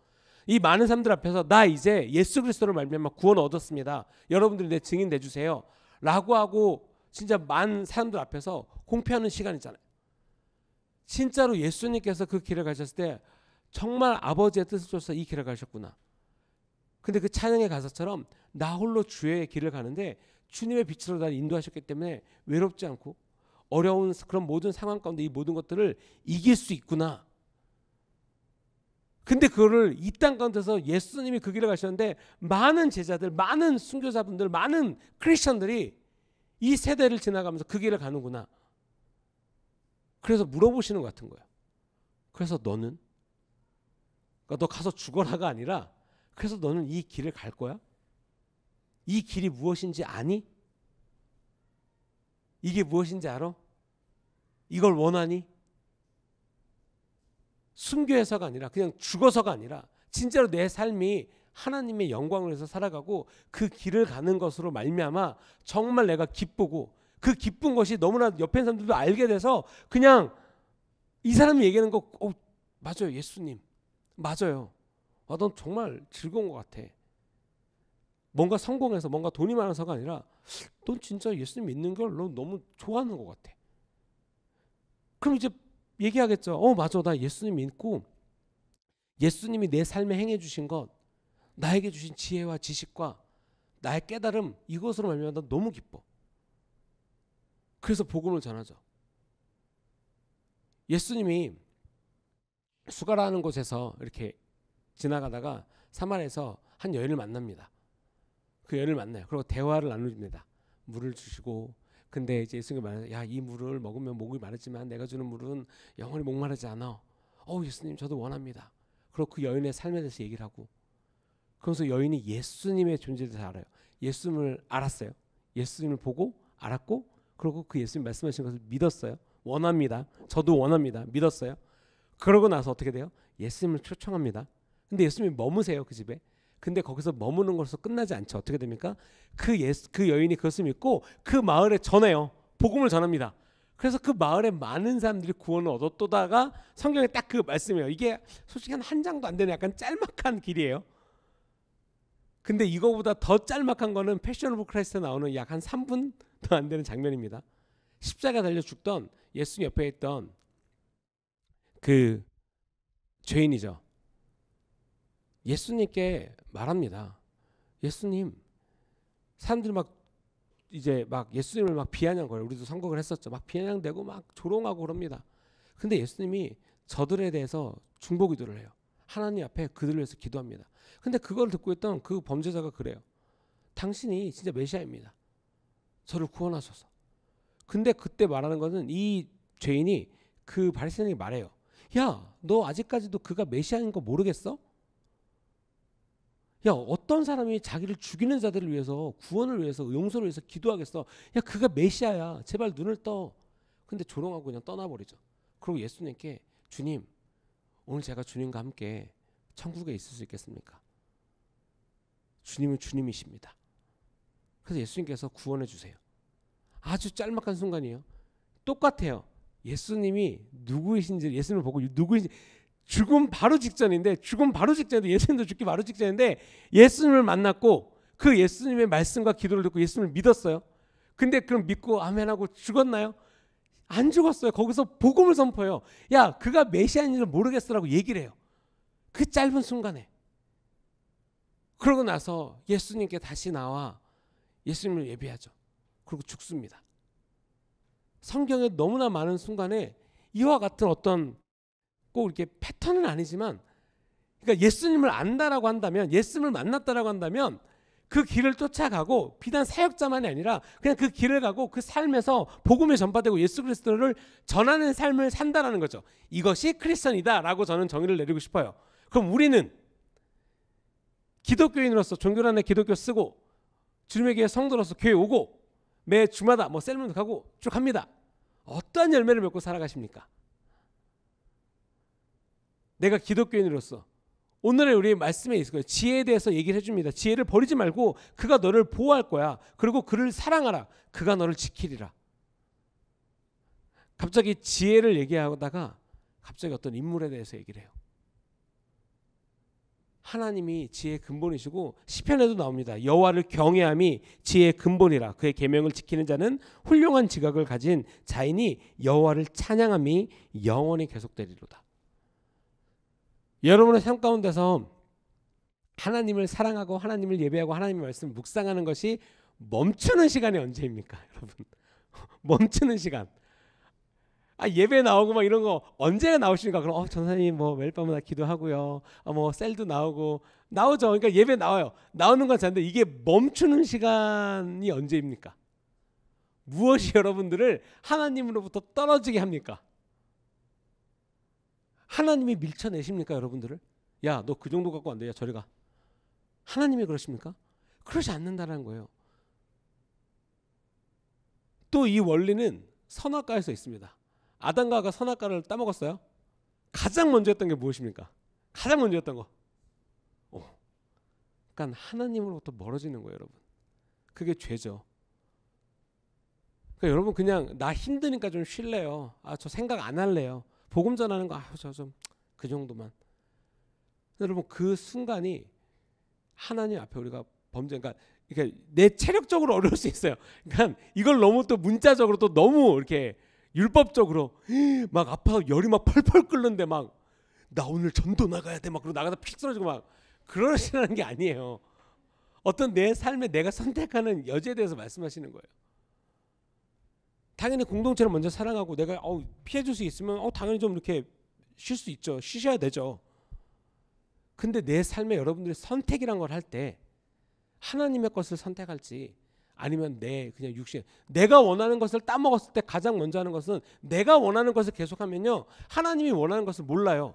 이 많은 사람들 앞에서 나 이제 예수 그리스도를 말미암아 구원 얻었습니다. 여러분들이 내 증인 돼주세요. 라고 하고 진짜 많은 사람들 앞에서 공표하는 시간이잖아요. 진짜로 예수님께서 그 길을 가셨을 때 정말 아버지의 뜻을 쫓아서 이 길을 가셨구나. 근데 그 찬양의 가사처럼 나 홀로 주의 길을 가는데 주님의 빛으로 나를 인도하셨기 때문에 외롭지 않고 어려운 그런 모든 상황 가운데 이 모든 것들을 이길 수 있구나. 근데 그거를 이 땅 가운데서 예수님이 그 길을 가셨는데 많은 제자들, 많은 순교자분들, 많은 크리스천들이 이 세대를 지나가면서 그 길을 가는구나. 그래서 물어보시는 것 같은 거예요. 그래서 너는? 그러니까 너 가서 죽어라가 아니라 그래서 너는 이 길을 갈 거야? 이 길이 무엇인지 아니? 이게 무엇인지 알아? 이걸 원하니? 순교해서가 아니라 그냥 죽어서가 아니라 진짜로 내 삶이 하나님의 영광을 위해서 살아가고 그 길을 가는 것으로 말미암아 정말 내가 기쁘고 그 기쁜 것이 너무나 옆에 있는 사람들도 알게 돼서 그냥 이 사람이 얘기하는 거 맞아요. 예수님 맞아요. 넌 정말 즐거운 것 같아. 뭔가 성공해서 뭔가 돈이 많아서가 아니라 넌 진짜 예수님 믿는 걸 넌 너무 좋아하는 것 같아. 그럼 이제 얘기하겠죠. 맞아. 나 예수님 믿고 예수님이 내 삶에 행해 주신 것 나에게 주신 지혜와 지식과 나의 깨달음 이것으로 말미암아 난 너무 기뻐. 그래서 복음을 전하죠. 예수님이 수가라는 곳에서 이렇게 지나가다가 사마리아에서 한 여인을 만납니다. 그 여인을 만나요. 그리고 대화를 나눕니다. 물을 주시고 근데 이제 예수님이 말해요. 야, 이 물을 먹으면 목이 마르지만 내가 주는 물은 영원히 목마르지 않아. 예수님 저도 원합니다. 그리고 그 여인의 삶에 대해서 얘기를 하고 그러면서 여인이 예수님의 존재를 잘 알아요. 예수님을 알았어요. 예수님을 보고 알았고 그리고 그 예수님 말씀하신 것을 믿었어요. 원합니다. 저도 원합니다. 믿었어요. 그러고 나서 어떻게 돼요? 예수님을 초청합니다. 근데 예수님이 머무세요. 그 집에. 근데 거기서 머무는 것으로 끝나지 않죠. 어떻게 됩니까? 그 여인이 그것을 믿고 그 마을에 전해요. 복음을 전합니다. 그래서 그 마을에 많은 사람들이 구원을 얻었다가 성경에 딱 그 말씀이에요. 이게 솔직히 한 장도 안 되는 약간 짤막한 길이에요. 근데 이거보다 더 짤막한 거는 패션 오브 크라이스트에 나오는 약 한 3분도 안 되는 장면입니다. 십자가 달려 죽던 예수님 옆에 있던 그 죄인이죠. 예수님께 말합니다. 예수님, 사람들이 막 예수님을 막 비아냥 거예요. 우리도 선곡을 했었죠. 막 비아냥대고 막 조롱하고 그럽니다. 근데 예수님이 저들에 대해서 중보 기도를 해요. 하나님 앞에 그들을 위해서 기도합니다. 근데 그걸 듣고 있던 그 범죄자가 그래요. 당신이 진짜 메시아입니다. 저를 구원하소서. 근데 그때 말하는 거는 이 죄인이 그 바리새인에게 말해요. 야, 너 아직까지도 그가 메시아인 거 모르겠어? 야, 어떤 사람이 자기를 죽이는 자들을 위해서 구원을 위해서 용서를 위해서 기도하겠어? 야, 그가 메시아야. 제발 눈을 떠. 근데 조롱하고 그냥 떠나버리죠. 그리고 예수님께 주님, 오늘 제가 주님과 함께 천국에 있을 수 있겠습니까? 주님은 주님이십니다. 그래서 예수님께서 구원해 주세요. 아주 짤막한 순간이에요. 똑같아요. 예수님이 누구이신지, 예수님을 보고 누구이신지, 죽음 바로 직전인데, 죽음 바로 직전인데, 예수님도 죽기 바로 직전인데 예수님을 만났고 그 예수님의 말씀과 기도를 듣고 예수님을 믿었어요. 근데 그럼 믿고 아멘하고 죽었나요? 안 죽었어요. 거기서 복음을 선포해요. 야, 그가 메시아인지 모르겠어라고 얘기를 해요. 그 짧은 순간에. 그러고 나서 예수님께 다시 나와 예수님을 예배하죠. 그리고 죽습니다. 성경에 너무나 많은 순간에 이와 같은 어떤 꼭 이렇게 패턴은 아니지만, 그러니까 예수님을 안다라고 한다면, 예수님을 만났다라고 한다면 그 길을 쫓아가고 비단 사역자만이 아니라 그냥 그 길을 가고 그 삶에서 복음이 전파되고 예수 그리스도를 전하는 삶을 산다라는 거죠. 이것이 크리스천이다라고 저는 정의를 내리고 싶어요. 그럼 우리는 기독교인으로서 종교란에 기독교 쓰고 주님의 교회 성도로서 교회 오고 매 주마다 뭐 셀문도 가고 쭉 합니다. 어떠한 열매를 맺고 살아가십니까? 내가 기독교인으로서 오늘의 우리 말씀에 있을 거예요. 지혜에 대해서 얘기를 해줍니다. 지혜를 버리지 말고 그가 너를 보호할 거야. 그리고 그를 사랑하라. 그가 너를 지키리라. 갑자기 지혜를 얘기하다가 갑자기 어떤 인물에 대해서 얘기를 해요. 하나님이 지혜의 근본이시고 시편에도 나옵니다. 여호와를 경외함이 지혜의 근본이라. 그의 계명을 지키는 자는 훌륭한 지각을 가진 자이니 여호와를 찬양함이 영원히 계속되리로다. 여러분의 삶 가운데서 하나님을 사랑하고 하나님을 예배하고 하나님의 말씀을 묵상하는 것이 멈추는 시간이 언제입니까? 여러분, 멈추는 시간. 예배 나오고 막 이런 거 언제 나오십니까? 그럼 전사님 뭐 매일 밤마다 기도하고요. 뭐 셀도 나오고 나오죠. 그러니까 예배 나와요. 나오는 건 잔데 이게 멈추는 시간이 언제입니까? 무엇이 여러분들을 하나님으로부터 떨어지게 합니까? 하나님이 밀쳐내십니까, 여러분들을? 야, 너 그 정도 갖고 안 돼. 야, 저리 가. 하나님이 그러십니까? 그러지 않는다는 거예요. 또 이 원리는 선악과에서 있습니다. 아담과 하와가 선악과를 따먹었어요. 가장 먼저 했던 게 무엇입니까? 가장 먼저 했던 거. 그러니까 하나님으로부터 멀어지는 거예요, 여러분. 그게 죄죠. 그러니까 여러분 그냥 나 힘드니까 좀 쉴래요. 저 생각 안 할래요. 복음 전하는 거 저 좀 그 정도만. 여러분 그 순간이 하나님 앞에 우리가 범죄, 그러니까 내 체력적으로 어려울 수 있어요. 그러니까 이걸 너무 또 문자적으로 또 너무 이렇게 율법적으로 막 아파서 열이 막 펄펄 끓는데 막 나 오늘 전도 나가야 돼 막 그러고 나가다 픽 쓰러지고 막 그러시라는 게 아니에요. 어떤 내 삶에 내가 선택하는 여지에 대해서 말씀하시는 거예요. 당연히 공동체를 먼저 사랑하고 내가 피해줄 수 있으면 당연히 좀 이렇게 쉴 수 있죠. 쉬셔야 되죠. 근데 내 삶에 여러분들이 선택이란 걸 할 때 하나님의 것을 선택할지 아니면 그냥 육신, 내가 원하는 것을 따먹었을 때 가장 먼저 하는 것은 내가 원하는 것을 계속하면요 하나님이 원하는 것을 몰라요.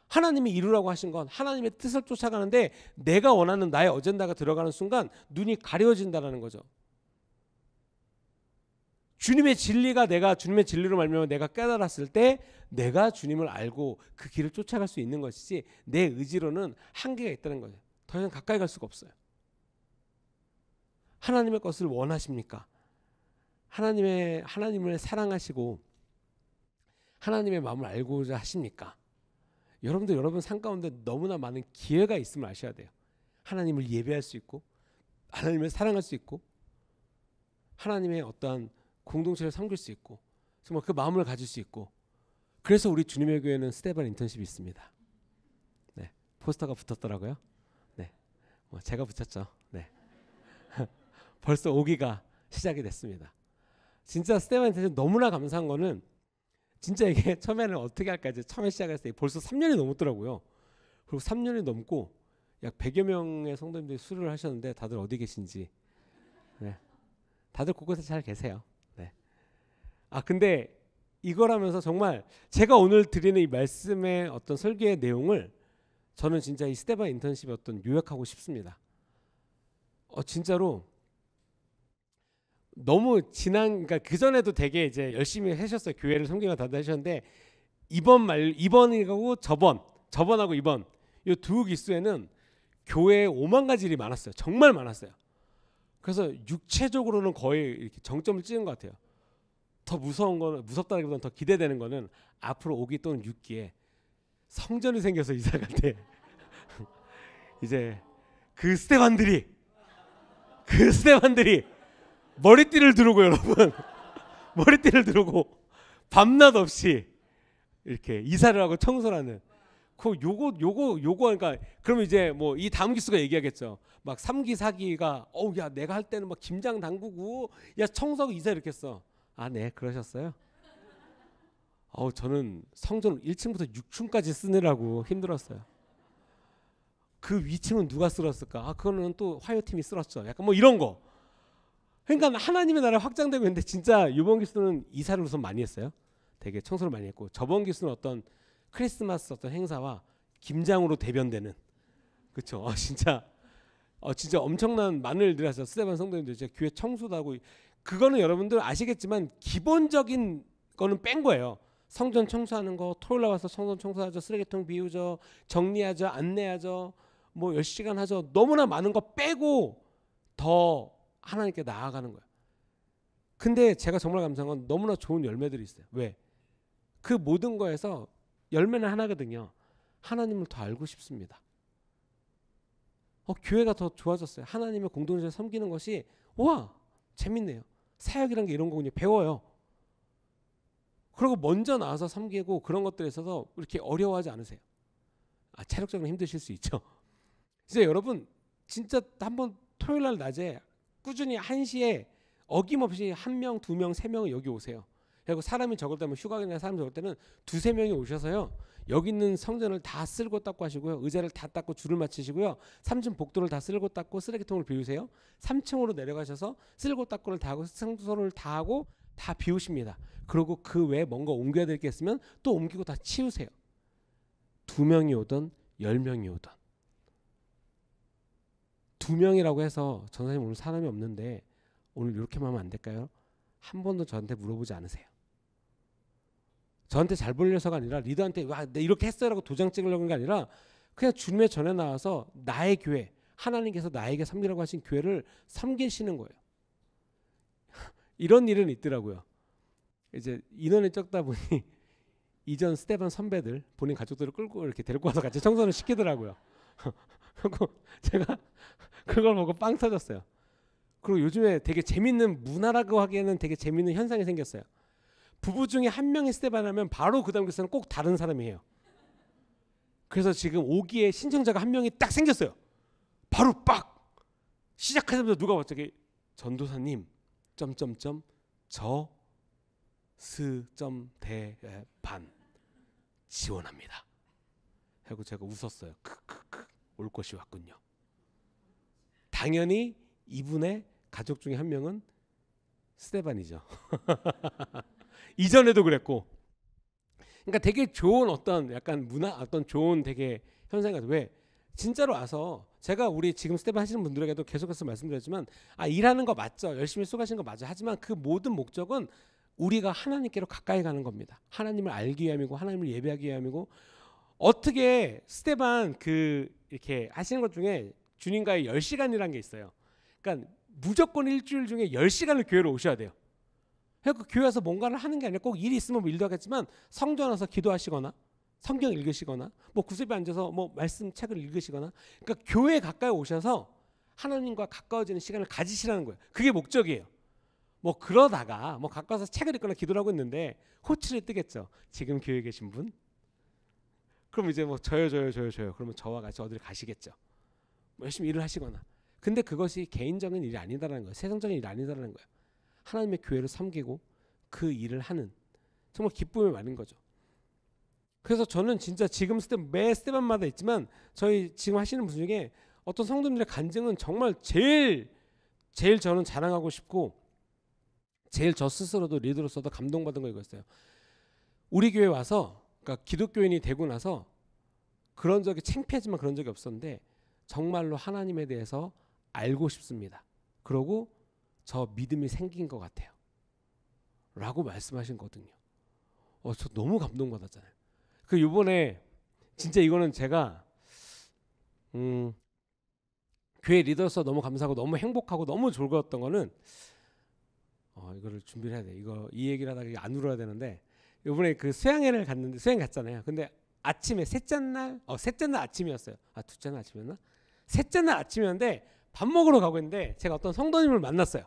하나님이 이루라고 하신 건 하나님의 뜻을 쫓아가는데 내가 원하는 나의 어젠다가 들어가는 순간 눈이 가려진다는 거죠. 주님의 진리가 내가 주님의 진리로 말미암아 내가 깨달았을 때 내가 주님을 알고 그 길을 쫓아갈 수 있는 것이지 내 의지로는 한계가 있다는 거예요. 더 이상 가까이 갈 수가 없어요. 하나님의 것을 원하십니까? 하나님을 사랑하시고 하나님의 마음을 알고자 하십니까? 여러분들 여러분 삶 가운데 너무나 많은 기회가 있음을 아셔야 돼요. 하나님을 예배할 수 있고 하나님을 사랑할 수 있고 하나님의 어떠한 공동체를 섬길 수 있고 정말 그 마음을 가질 수 있고 그래서 우리 주님의 교회는 스테반 인턴십이 있습니다. 네, 포스터가 붙었더라고요. 네, 제가 붙였죠. 네, 벌써 오기가 시작이 됐습니다. 진짜 스테반 인턴십 너무나 감사한 거는 진짜 이게 처음에는 어떻게 할까 이제 처음에 시작했을 때 벌써 3년이 넘었더라고요. 그리고 3년이 넘고 약 100여 명의 성도님들이 수료를 하셨는데 다들 어디 계신지 네, 다들 곳곳에 잘 계세요. 네. 근데 이걸 하면서 정말 제가 오늘 드리는 이 말씀의 어떤 설교의 내용을 저는 진짜 이 스테반 인턴십의 어떤 요약하고 싶습니다. 진짜로 너무 그러니까 그 전에도 되게 이제 열심히 하셨어요. 교회를 섬기고 다들 하셨는데 이번이고 저번하고 이번 이 두 기수에는 교회에 오만 가지 일이 많았어요. 정말 많았어요. 그래서 육체적으로는 거의 이렇게 정점을 찍은 것 같아요. 더 무서운 거는, 무섭다기보다는 더 기대되는 거는 앞으로 5기 또는 6기에 성전이 생겨서 이사 갈 때 이제 그 스테반들이 머리띠를 두르고 여러분 머리띠를 두르고 밤낮 없이 이렇게 이사를 하고 청소를 하는 요거 그러니까 그러면 이제 뭐 이 다음 기수가 얘기하겠죠. 막 3기 4기가 야 내가 할 때는 막 김장 담그고 야 청소하고 이사 이렇게 했어. 아 네 그러셨어요. 저는 성전 1층부터 6층까지 쓰느라고 힘들었어요. 그 위층은 누가 쓸었을까? 그거는 또 화요팀이 쓸었죠. 약간 뭐 이런 거. 그러니까 하나님의 나라 확장되고 있는데 진짜 이번 기수는 이사를 우선 많이 했어요. 되게 청소를 많이 했고 저번 기수는 어떤 크리스마스 어떤 행사와 김장으로 대변되는 그렇죠. 진짜 엄청난 많은 일들을 해서 스데반 성도님들 진짜 교회 청소도 하고 그거는 여러분들 아시겠지만 기본적인 거는 뺀 거예요. 성전 청소하는 거 토요일 와서 성전 청소하죠. 쓰레기통 비우죠. 정리하죠. 안내하죠. 뭐 10시간 하죠. 너무나 많은 거 빼고 더 하나님께 나아가는 거예요. 근데 제가 정말 감사한 건 너무나 좋은 열매들이 있어요. 왜? 그 모든 거에서 열매는 하나거든요. 하나님을 더 알고 싶습니다. 교회가 더 좋아졌어요. 하나님의 공동체를 섬기는 것이 와 재밌네요. 사역이란 게 이런 거군요. 배워요. 그리고 먼저 나와서 섬기고 그런 것들에 있어서 이렇게 어려워하지 않으세요. 체력적으로 힘드실 수 있죠. 이제 여러분 진짜 한번 토요일 날 낮에 꾸준히 1시에 어김없이 1명, 2명, 3명은 여기 오세요. 그리고 사람이 적을 때면 휴가나 사람이 적을 때는 2-3명이 오셔서요. 여기 있는 성전을 다 쓸고 닦고 하시고요. 의자를 다 닦고 줄을 맞추시고요. 3층 복도를 다 쓸고 닦고 쓰레기통을 비우세요. 3층으로 내려가셔서 쓸고 닦고를 다 하고 청소를 다 하고 다 비우십니다. 그리고 그 외에 뭔가 옮겨야 될 게 있으면 또 옮기고 다 치우세요. 2명이 오든 10명이 오든 2명이라고 해서 전사님 오늘 사람이 없는데 오늘 이렇게만 하면 안 될까요? 한 번도 저한테 물어보지 않으세요. 저한테 잘 보려서가 아니라 리더한테 와, 내 이렇게 했어요라고 도장 찍으려고 하는 게 아니라 그냥 주님의 전에 나와서 나의 교회 하나님께서 나에게 섬기라고 하신 교회를 섬기시는 거예요. 이런 일은 있더라고요. 이제 인원이 적다 보니 이전 스테반 선배들 본인 가족들을 끌고 이렇게 데리고 와서 같이 청소를 시키더라고요. 그리고 제가 그걸 보고 빵 터졌어요. 그리고 요즘에 되게 재밌는 문화라고 하기에는 되게 재밌는 현상이 생겼어요. 부부 중에 한 명이 스테반 하면 바로 그 다음 교사는 꼭 다른 사람이에요. 그래서 지금 5기에 신청자가 한 명이 딱 생겼어요. 바로 빡 시작하자마자 누가 갑자기 전도사님 점점점 저 스점대반 지원합니다. 하고 제가 웃었어요. 크크크 올 것이 왔군요. 당연히 이분의 가족 중에 한 명은 스테반이죠. 이전에도 그랬고, 그러니까 되게 좋은 어떤 약간 문화, 어떤 좋은 되게 현상이 같아요. 왜? 진짜로 와서 제가 우리 지금 스테반 하시는 분들에게도 계속해서 말씀드렸지만 일하는 거 맞죠. 열심히 수고하시는 거 맞죠. 하지만 그 모든 목적은 우리가 하나님께로 가까이 가는 겁니다. 하나님을 알기 위함이고 하나님을 예배하기 위함이고 어떻게 스테반 이렇게 하시는 것 중에 주님과의 10시간이라는 게 있어요. 그러니까 무조건 일주일 중에 10시간을 교회로 오셔야 돼요. 그러니까 교회 와서 뭔가를 하는 게 아니라 꼭 일이 있으면 뭐 일도 하겠지만 성전 와서 기도하시거나 성경 읽으시거나 뭐 구석에 앉아서 뭐 말씀 책을 읽으시거나 그러니까 교회에 가까이 오셔서 하나님과 가까워지는 시간을 가지시라는 거예요. 그게 목적이에요. 뭐 그러다가 뭐 가까워서 책을 읽거나 기도를 하고 있는데 호출이 뜨겠죠. 지금 교회에 계신 분? 그럼 이제 뭐 저요. 그러면 저와 같이 어디를 가시겠죠. 뭐 열심히 일을 하시거나. 근데 그것이 개인적인 일이 아니다라는 거예요. 세상적인 일이 아니다라는 거예요. 하나님의 교회를 섬기고 그 일을 하는 정말 기쁨이 많은 거죠. 그래서 저는 진짜 지금 매 스테반마다 있지만 저희 지금 하시는 분 중에 어떤 성도님들의 간증은 정말 제일 저는 자랑하고 싶고 제일 저 스스로도 리더로서도 감동받은 거 이거였어요. 우리 교회 와서 그러니까 기독교인이 되고 나서 그런 적이 창피하지만 그런 적이 없었는데 정말로 하나님에 대해서 알고 싶습니다. 그러고 저 믿음이 생긴 것 같아요. 라고 말씀하신 거거든요. 저 너무 감동받았잖아요. 그 요번에 진짜 이거는 제가 교회 리더로서 너무 감사하고 너무 행복하고 너무 즐거웠던 거는 이거를 준비를 해야 돼. 이 얘기를 하다가 이게 안 울어야 되는데 요번에 그 수양회를 갔는데 수양 갔잖아요. 근데 아침에 셋째 날 아침이었어요. 둘째 날 아침이었나? 셋째 날 아침이었는데 밥 먹으러 가고 있는데 제가 어떤 성도님을 만났어요.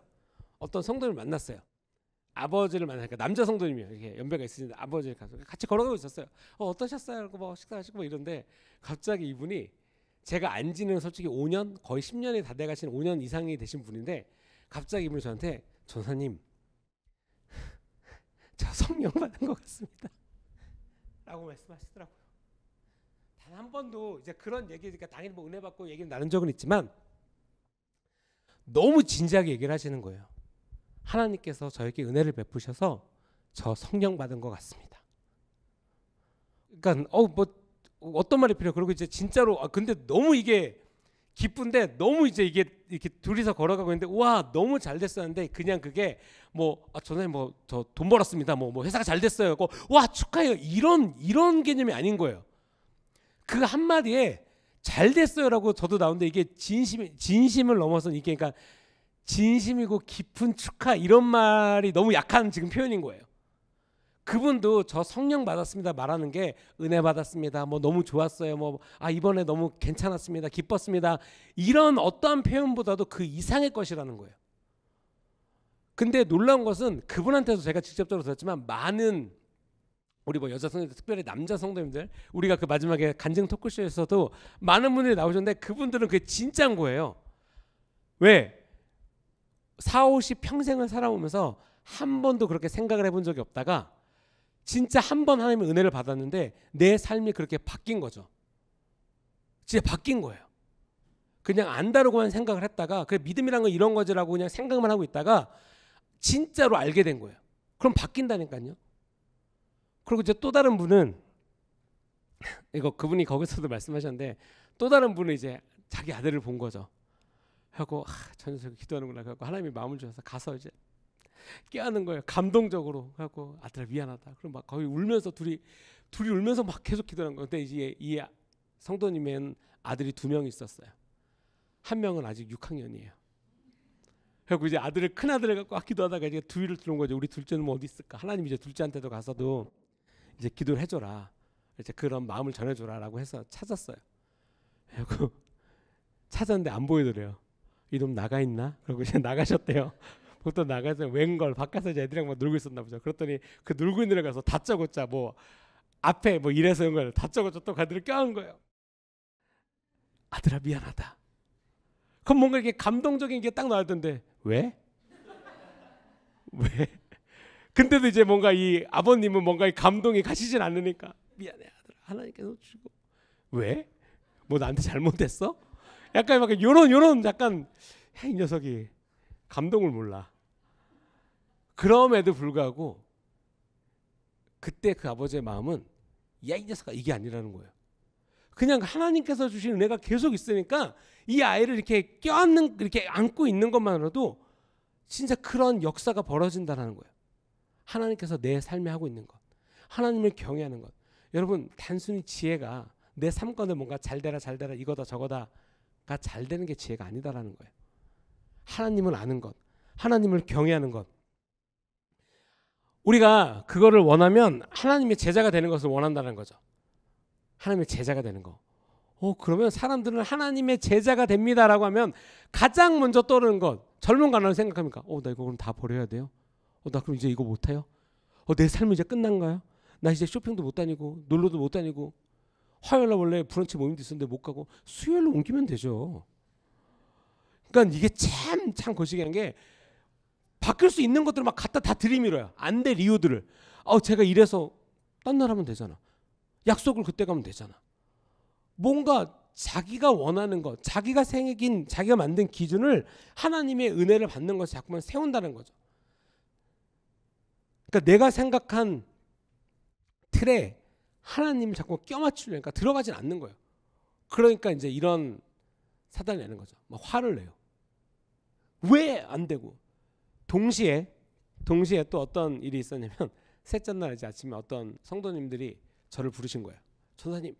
아버지를 만나니까 남자 성도님이요. 이렇게 연배가 있으신데 아버지를 가서 같이 걸어가고 있었어요. 어떠셨어요? 뭐 식사하시고 뭐 이런데 갑자기 이분이 제가 안 지는 솔직히 5년 거의 10년이 다 돼가신 5년 이상이 되신 분인데 갑자기 이분이 저한테 전사님 저 성령 받은 것 같습니다 라고 말씀하시더라고요. 단 한 번도 이제 그런 얘기니까 당연히 뭐 은혜 받고 얘기를 나눈 적은 있지만 너무 진지하게 얘기를 하시는 거예요. 하나님께서 저에게 은혜를 베푸셔서 저 성령 받은 것 같습니다. 그러니까 뭐 어떤 말이 필요해. 그리고 이제 진짜로 근데 너무 이게 기쁜데 너무 이제 이게 이렇게 둘이서 걸어가고 있는데 와 너무 잘 됐었는데 그냥 그게 뭐 전에 뭐 저 돈 벌었습니다. 뭐 회사가 잘 됐어요. 와 축하해요. 이런 개념이 아닌 거예요. 그 한마디에 잘 됐어요라고 저도 나오는데 이게 진심을 넘어서 이게 그러니까 진심이고 깊은 축하 이런 말이 너무 약한 지금 표현인 거예요. 그분도 저 성령 받았습니다 말하는 게 은혜 받았습니다. 뭐 너무 좋았어요. 뭐 이번에 너무 괜찮았습니다. 기뻤습니다. 이런 어떠한 표현보다도 그 이상의 것이라는 거예요. 근데 놀라운 것은 그분한테도 제가 직접적으로 들었지만 많은 우리 뭐 여자 성도님들 특별히 남자 성도님들 우리가 그 마지막에 간증 토크쇼에서도 많은 분들이 나오셨는데 그분들은 그게 진짜인 거예요. 왜? 40, 50 평생을 살아오면서 한 번도 그렇게 생각을 해본 적이 없다가 진짜 한 번 하나님의 은혜를 받았는데 내 삶이 그렇게 바뀐 거죠. 진짜 바뀐 거예요. 그냥 안다르고만 생각을 했다가 그 믿음이란 건 이런 거지라고 그냥 생각만 하고 있다가 진짜로 알게 된 거예요. 그럼 바뀐다니까요. 그리고 이제 또 다른 분은 그분이 거기서도 말씀하셨는데 또 다른 분은 이제 자기 아들을 본 거죠. 하고 저 녀석이 기도하는구나 하고 하나님이 마음을 주셔서 가서 이제 깨하는 거예요. 감동적으로 하고 아들아 미안하다. 그럼 막 거의 울면서 둘이 울면서 막 계속 기도하는 거예요. 근데 이제 이 성도님은 아들이 2명 있었어요. 한 명은 아직 6학년이에요. 그리고 이제 큰 아들을 갖고 기도하다가 이제 두위를 들어온 거죠. 우리 둘째는 뭐 어디 있을까? 하나님 이제 둘째한테도 가서도 이제 기도를 해줘라. 이제 그런 마음을 전해줘라라고 해서 찾았어요. 그리고 찾았는데 안 보이더래요. 이놈 나가 있나? 그러고 이제 나가셨대요. 보통 나가서 웬걸 바깥에서 이제 애들이랑 막 놀고 있었나 보죠. 그랬더니 그 놀고 있는 애 가서 다짜고짜 뭐 앞에 뭐 이래서 이런 걸 다짜고짜 또 가들을 껴안은 거예요. 아들아 미안하다. 그럼 뭔가 이게 감동적인 게 딱 나왔던데 왜? 왜? 근데도 이제 뭔가 이 아버님은 뭔가 이 감동이 가시진 않으니까 미안해 아들아 하나님께서 주고 왜? 뭐 나한테 잘못했어? 약간 막 요런 약간 이 녀석이 감동을 몰라. 그럼에도 불구하고 그때 그 아버지의 마음은 야 이 녀석아 이게 아니라는 거예요. 그냥 하나님께서 주신 은혜가 계속 있으니까 이 아이를 이렇게 껴안는 이렇게 안고 있는 것만으로도 진짜 그런 역사가 벌어진다는 거예요. 하나님께서 내 삶에 하고 있는 것, 하나님을 경외하는 것. 여러분 단순히 지혜가 내 삶권을 뭔가 잘되라 이거다 저거다가 잘 되는 게 지혜가 아니다라는 거예요. 하나님을 아는 것, 하나님을 경외하는 것. 우리가 그거를 원하면 하나님의 제자가 되는 것을 원한다는 거죠. 하나님의 제자가 되는 거. 그러면 사람들은 하나님의 제자가 됩니다라고 하면 가장 먼저 떠오르는 것, 젊은 가난을 생각합니까? 나 이거 그럼 다 버려야 돼요? 나 그럼 이제 이거 못 해요? 내 삶은 이제 끝난가요? 나 이제 쇼핑도 못 다니고 놀러도 못 다니고 화요일날 원래 브런치 모임도 있었는데 못 가고 수요일로 옮기면 되죠. 그러니까 이게 참 거시기한 게 바뀔 수 있는 것들을 막 갖다 다 들이밀어요. 안 될 이유들을. 제가 이래서 딴 날 하면 되잖아. 약속을 그때 가면 되잖아. 뭔가 자기가 원하는 것, 자기가 자기가 만든 기준을 하나님의 은혜를 받는 것을 자꾸만 세운다는 거죠. 그러니까 내가 생각한 틀에 하나님을 자꾸 껴맞추려니까 들어가진 않는 거예요. 그러니까 이제 이런 사단이 내는 거죠. 막 화를 내요. 왜 안 되고? 동시에 또 어떤 일이 있었냐면 셋째 날 이제 아침에 어떤 성도님들이 저를 부르신 거예요. 천사님.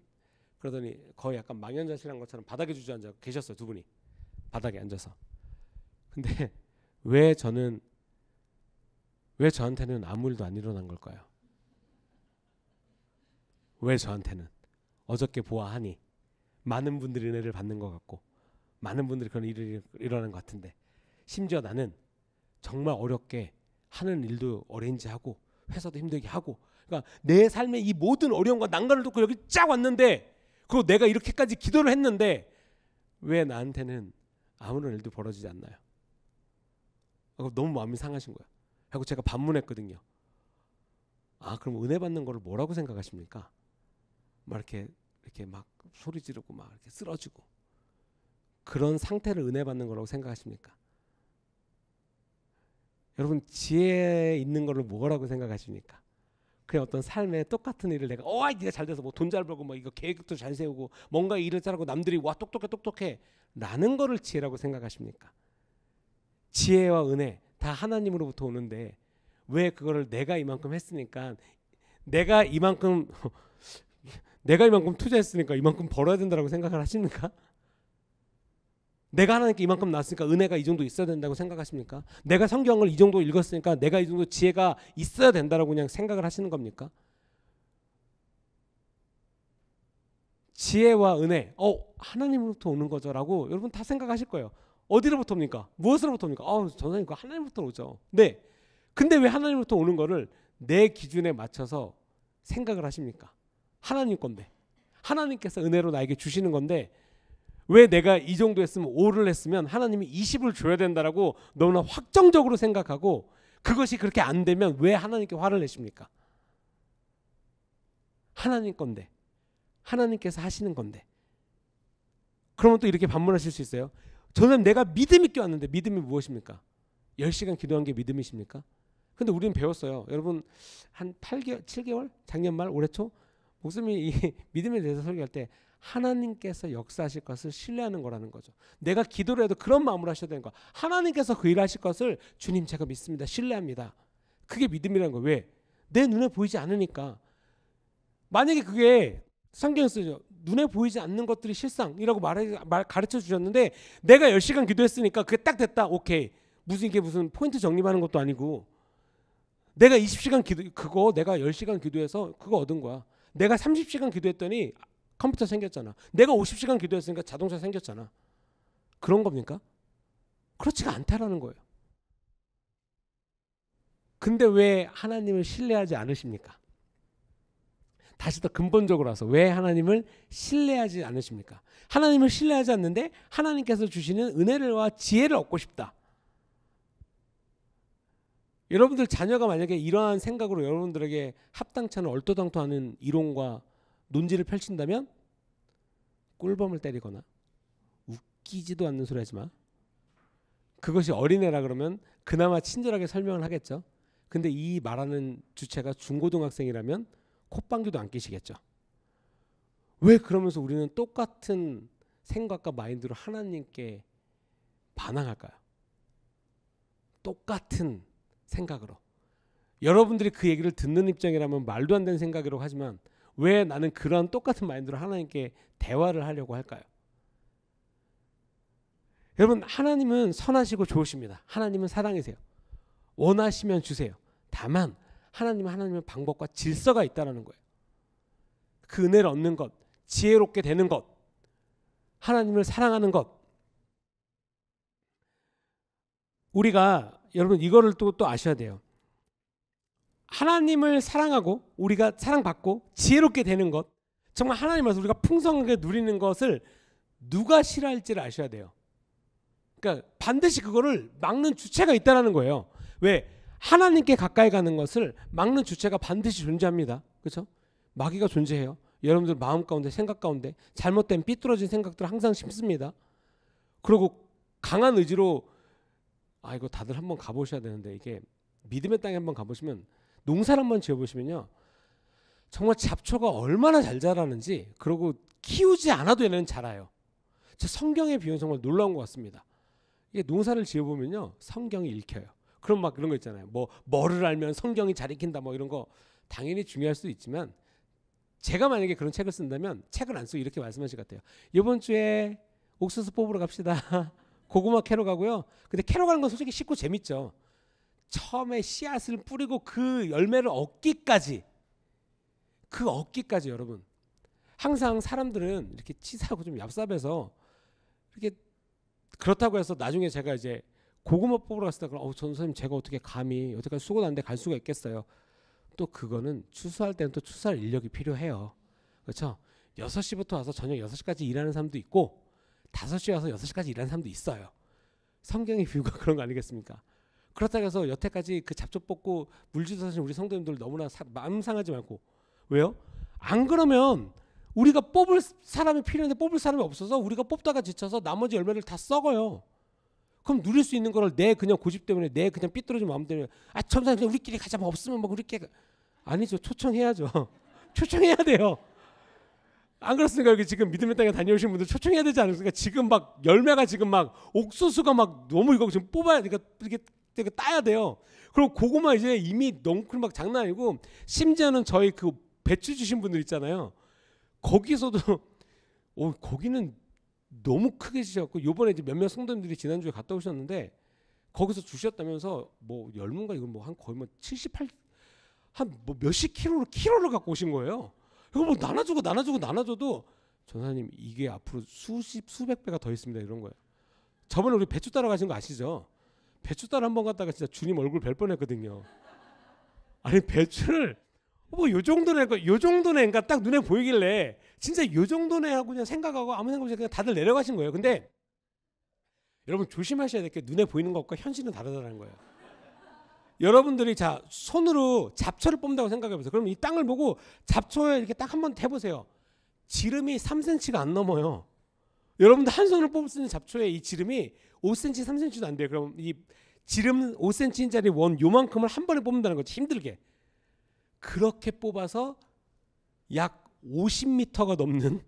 그러더니 거의 약간 망연자실한 것처럼 바닥에 주저앉아 계셨어요. 두 분이 바닥에 앉아서. 근데 왜 저한테는 아무 일도 안 일어난 걸까요? 왜 저한테는 어저께 보아하니 많은 분들이 은혜를 받는 것 같고 많은 분들이 그런 일이 일어나는 것 같은데 심지어 나는 정말 어렵게 하는 일도 어레인지 하고 회사도 힘들게 하고 그러니까 내 삶의 이 모든 어려움과 난관을 놓고 여기 쫙 왔는데 그리고 내가 이렇게까지 기도를 했는데 왜 나한테는 아무런 일도 벌어지지 않나요? 너무 마음이 상하신 거예요. 하고 제가 반문했거든요. 아 그럼 은혜 받는 거를 뭐라고 생각하십니까? 막 이렇게 막 소리 지르고 막 이렇게 쓰러지고 그런 상태를 은혜 받는 거라고 생각하십니까? 여러분 지혜 있는 거를 뭐라고 생각하십니까? 그냥 어떤 삶의 똑같은 일을 내가 네가 잘 돼서 뭐 돈 잘 벌고 뭐 이거 계획도 잘 세우고 뭔가 일을 잘하고 남들이 와 똑똑해 라는 거를 지혜라고 생각하십니까? 지혜와 은혜 다 하나님으로부터 오는데 왜 그거를 내가 이만큼 했으니까 내가 이만큼 투자했으니까 이만큼 벌어야 된다고 생각을 하십니까? 내가 하나님께 이만큼 났으니까 은혜가 이 정도 있어야 된다고 생각하십니까? 내가 성경을 이 정도 읽었으니까 내가 이 정도 지혜가 있어야 된다고 그냥 생각을 하시는 겁니까? 지혜와 은혜 하나님으로부터 오는 거죠라고 여러분 다 생각하실 거예요. 어디로부터 옵니까? 무엇으로부터 옵니까? 전사님 그거 하나님부터 오죠. 네. 근데 왜 하나님부터 오는 거를 내 기준에 맞춰서 생각을 하십니까? 하나님 건데 하나님께서 은혜로 나에게 주시는 건데 왜 내가 이 정도 했으면 5를 했으면 하나님이 20을 줘야 된다라고 너무나 확정적으로 생각하고 그것이 그렇게 안 되면 왜 하나님께 화를 내십니까? 하나님 건데 하나님께서 하시는 건데 그러면 또 이렇게 반문하실 수 있어요. 저는 내가 믿음 있게 왔는데 믿음이 무엇입니까? 10시간 기도한 게 믿음이십니까? 근데 우리는 배웠어요. 여러분 한 8개월, 7개월? 작년 말 올해 초 목사님이 이 믿음에 대해서 설교할 때 하나님께서 역사하실 것을 신뢰하는 거라는 거죠. 내가 기도를 해도 그런 마음으로 하셔야 되는 거야. 하나님께서 그 일을 하실 것을 주님 제가 믿습니다. 신뢰합니다. 그게 믿음이라는 거예요. 왜? 내 눈에 보이지 않으니까. 만약에 그게 성경에 쓰죠. 눈에 보이지 않는 것들이 실상이라고 가르쳐 주셨는데 내가 10시간 기도했으니까 그게 딱 됐다. 오케이. 이게 무슨 포인트 정립하는 것도 아니고 내가 20시간 내가 10시간 기도해서 그거 얻은 거야. 내가 30시간 기도했더니 컴퓨터 생겼잖아. 내가 50시간 기도했으니까 자동차 생겼잖아. 그런 겁니까? 그렇지가 않다라는 거예요. 근데 왜 하나님을 신뢰하지 않으십니까? 다시 더 근본적으로 와서 왜 하나님을 신뢰하지 않으십니까? 하나님을 신뢰하지 않는데 하나님께서 주시는 은혜와 지혜를 얻고 싶다. 여러분들 자녀가 만약에 이러한 생각으로 여러분들에게 합당치 않은 얼토당토하는 이론과 논지를 펼친다면 꿀밤을 때리거나 웃기지도 않는 소리 하지 마. 그것이 어린애라 그러면 그나마 친절하게 설명을 하겠죠. 근데 이 말하는 주체가 중고등학생이라면 콧방귀도 안 끼시겠죠. 왜 그러면서 우리는 똑같은 생각과 마인드로 하나님께 반항할까요? 똑같은 생각으로. 여러분들이 그 얘기를 듣는 입장이라면 말도 안 되는 생각이라고 하지만 왜 나는 그런 똑같은 마인드로 하나님께 대화를 하려고 할까요? 여러분 하나님은 선하시고 좋으십니다. 하나님은 사랑이세요. 원하시면 주세요. 다만 하나님은 하나님의 방법과 질서가 있다는 거예요. 그 은혜를 얻는 것, 지혜롭게 되는 것, 하나님을 사랑하는 것. 우리가 여러분 이거를 또 아셔야 돼요. 하나님을 사랑하고 우리가 사랑받고 지혜롭게 되는 것, 정말 하나님께서 우리가 풍성하게 누리는 것을 누가 싫어할지를 아셔야 돼요. 그러니까 반드시 그거를 막는 주체가 있다는 거예요. 왜? 하나님께 가까이 가는 것을 막는 주체가 반드시 존재합니다. 그렇죠? 마귀가 존재해요. 여러분들 마음 가운데 생각 가운데 잘못된 삐뚤어진 생각들을 항상 심습니다. 그리고 강한 의지로 이거 다들 한번 가보셔야 되는데 이게 믿음의 땅에 한번 가보시면 농사를 한번 지어보시면요. 정말 잡초가 얼마나 잘 자라는지 그리고 키우지 않아도 얘는 자라요. 제 성경의 비유는 정말 놀라운 것 같습니다. 이게 농사를 지어보면요. 성경이 읽혀요. 그럼 막 그런 거 있잖아요. 뭐를 알면 성경이 잘 읽힌다 뭐 이런 거 당연히 중요할 수도 있지만 제가 만약에 그런 책을 쓴다면 책을 안 쓰고 이렇게 말씀하실 것 같아요. 이번 주에 옥수수 뽑으러 갑시다. 고구마 캐러 가고요. 근데 캐러 가는 건 솔직히 쉽고 재밌죠. 처음에 씨앗을 뿌리고 그 열매를 얻기까지, 그 얻기까지 여러분. 항상 사람들은 이렇게 치사하고 좀 얍삽해서 이렇게 그렇다고 해서 나중에 제가 이제 고구마 뽑으러 갔을 때 전도사님 제가 어떻게 감히 여태까지 수고 났는데 갈 수가 있겠어요. 또 그거는 추수할 때는 또 추수할 인력이 필요해요. 그렇죠? 6시부터 와서 저녁 6시까지 일하는 사람도 있고 5시에 와서 6시까지 일하는 사람도 있어요. 성경의 비유가 그런 거 아니겠습니까? 그렇다고 해서 여태까지 그 잡초 뽑고 물주사신 우리 성도님들 너무나 마음 상하지 말고. 왜요? 안 그러면 우리가 뽑을 사람이 필요한데 뽑을 사람이 없어서 우리가 뽑다가 지쳐서 나머지 열매를 다 썩어요. 그럼 누릴 수 있는 거를 내 그냥 고집 때문에 내 그냥 삐뚤어진 마음 때문에 전도사님 그냥 우리끼리 가자 뭐 없으면 뭐 우리끼리 아니죠. 초청해야죠. 초청해야 돼요. 안 그렇습니까? 여기 지금 믿음의 땅에 다녀오신 분들 초청해야 되지 않습니까? 지금 막 열매가 지금 막 옥수수가 막 너무 이거 지금 뽑아야 되니까 이렇게 따야 돼요. 그리고 고구마 이제 이미 넝쿨 막 장난 아니고 심지어는 저희 그 배추 주신 분들 있잖아요. 거기서도 거기는 너무 크게 주셨고 요번에 이제 몇몇 성도님들이 지난주에 갔다 오셨는데 거기서 주셨다면서 뭐 열문가 이건 뭐 한 거의 뭐 78 한 뭐 몇십 킬로를 갖고 오신 거예요. 이거 뭐 나눠줘도 전사님 이게 앞으로 수백 배가 더 있습니다 이런 거예요. 저번에 우리 배추 따러 가신 거 아시죠? 배추 따러 한번 갔다가 진짜 주님 얼굴 뵐 뻔했거든요. 아니 배추를 뭐 요 정도네 그러니까 딱 눈에 보이길래 진짜 요 정도네 하고 그냥 생각하고 아무 생각 없이 그냥 다들 내려가신 거예요. 근데 여러분 조심하셔야 될 게 눈에 보이는 것과 현실은 다르다는 거예요. 여러분들이 자 손으로 잡초를 뽑는다고 생각해보세요. 그럼 이 땅을 보고 잡초에 이렇게 딱 한번 해보세요. 지름이 3cm가 안 넘어요. 여러분들 한 손으로 뽑을 수 있는 잡초에 이 지름이 5cm, 3cm도 안 돼요. 그럼 이 지름 5cm짜리 원 요만큼을 한 번에 뽑는다는 거죠. 힘들게. 그렇게 뽑아서 약 50m가 넘는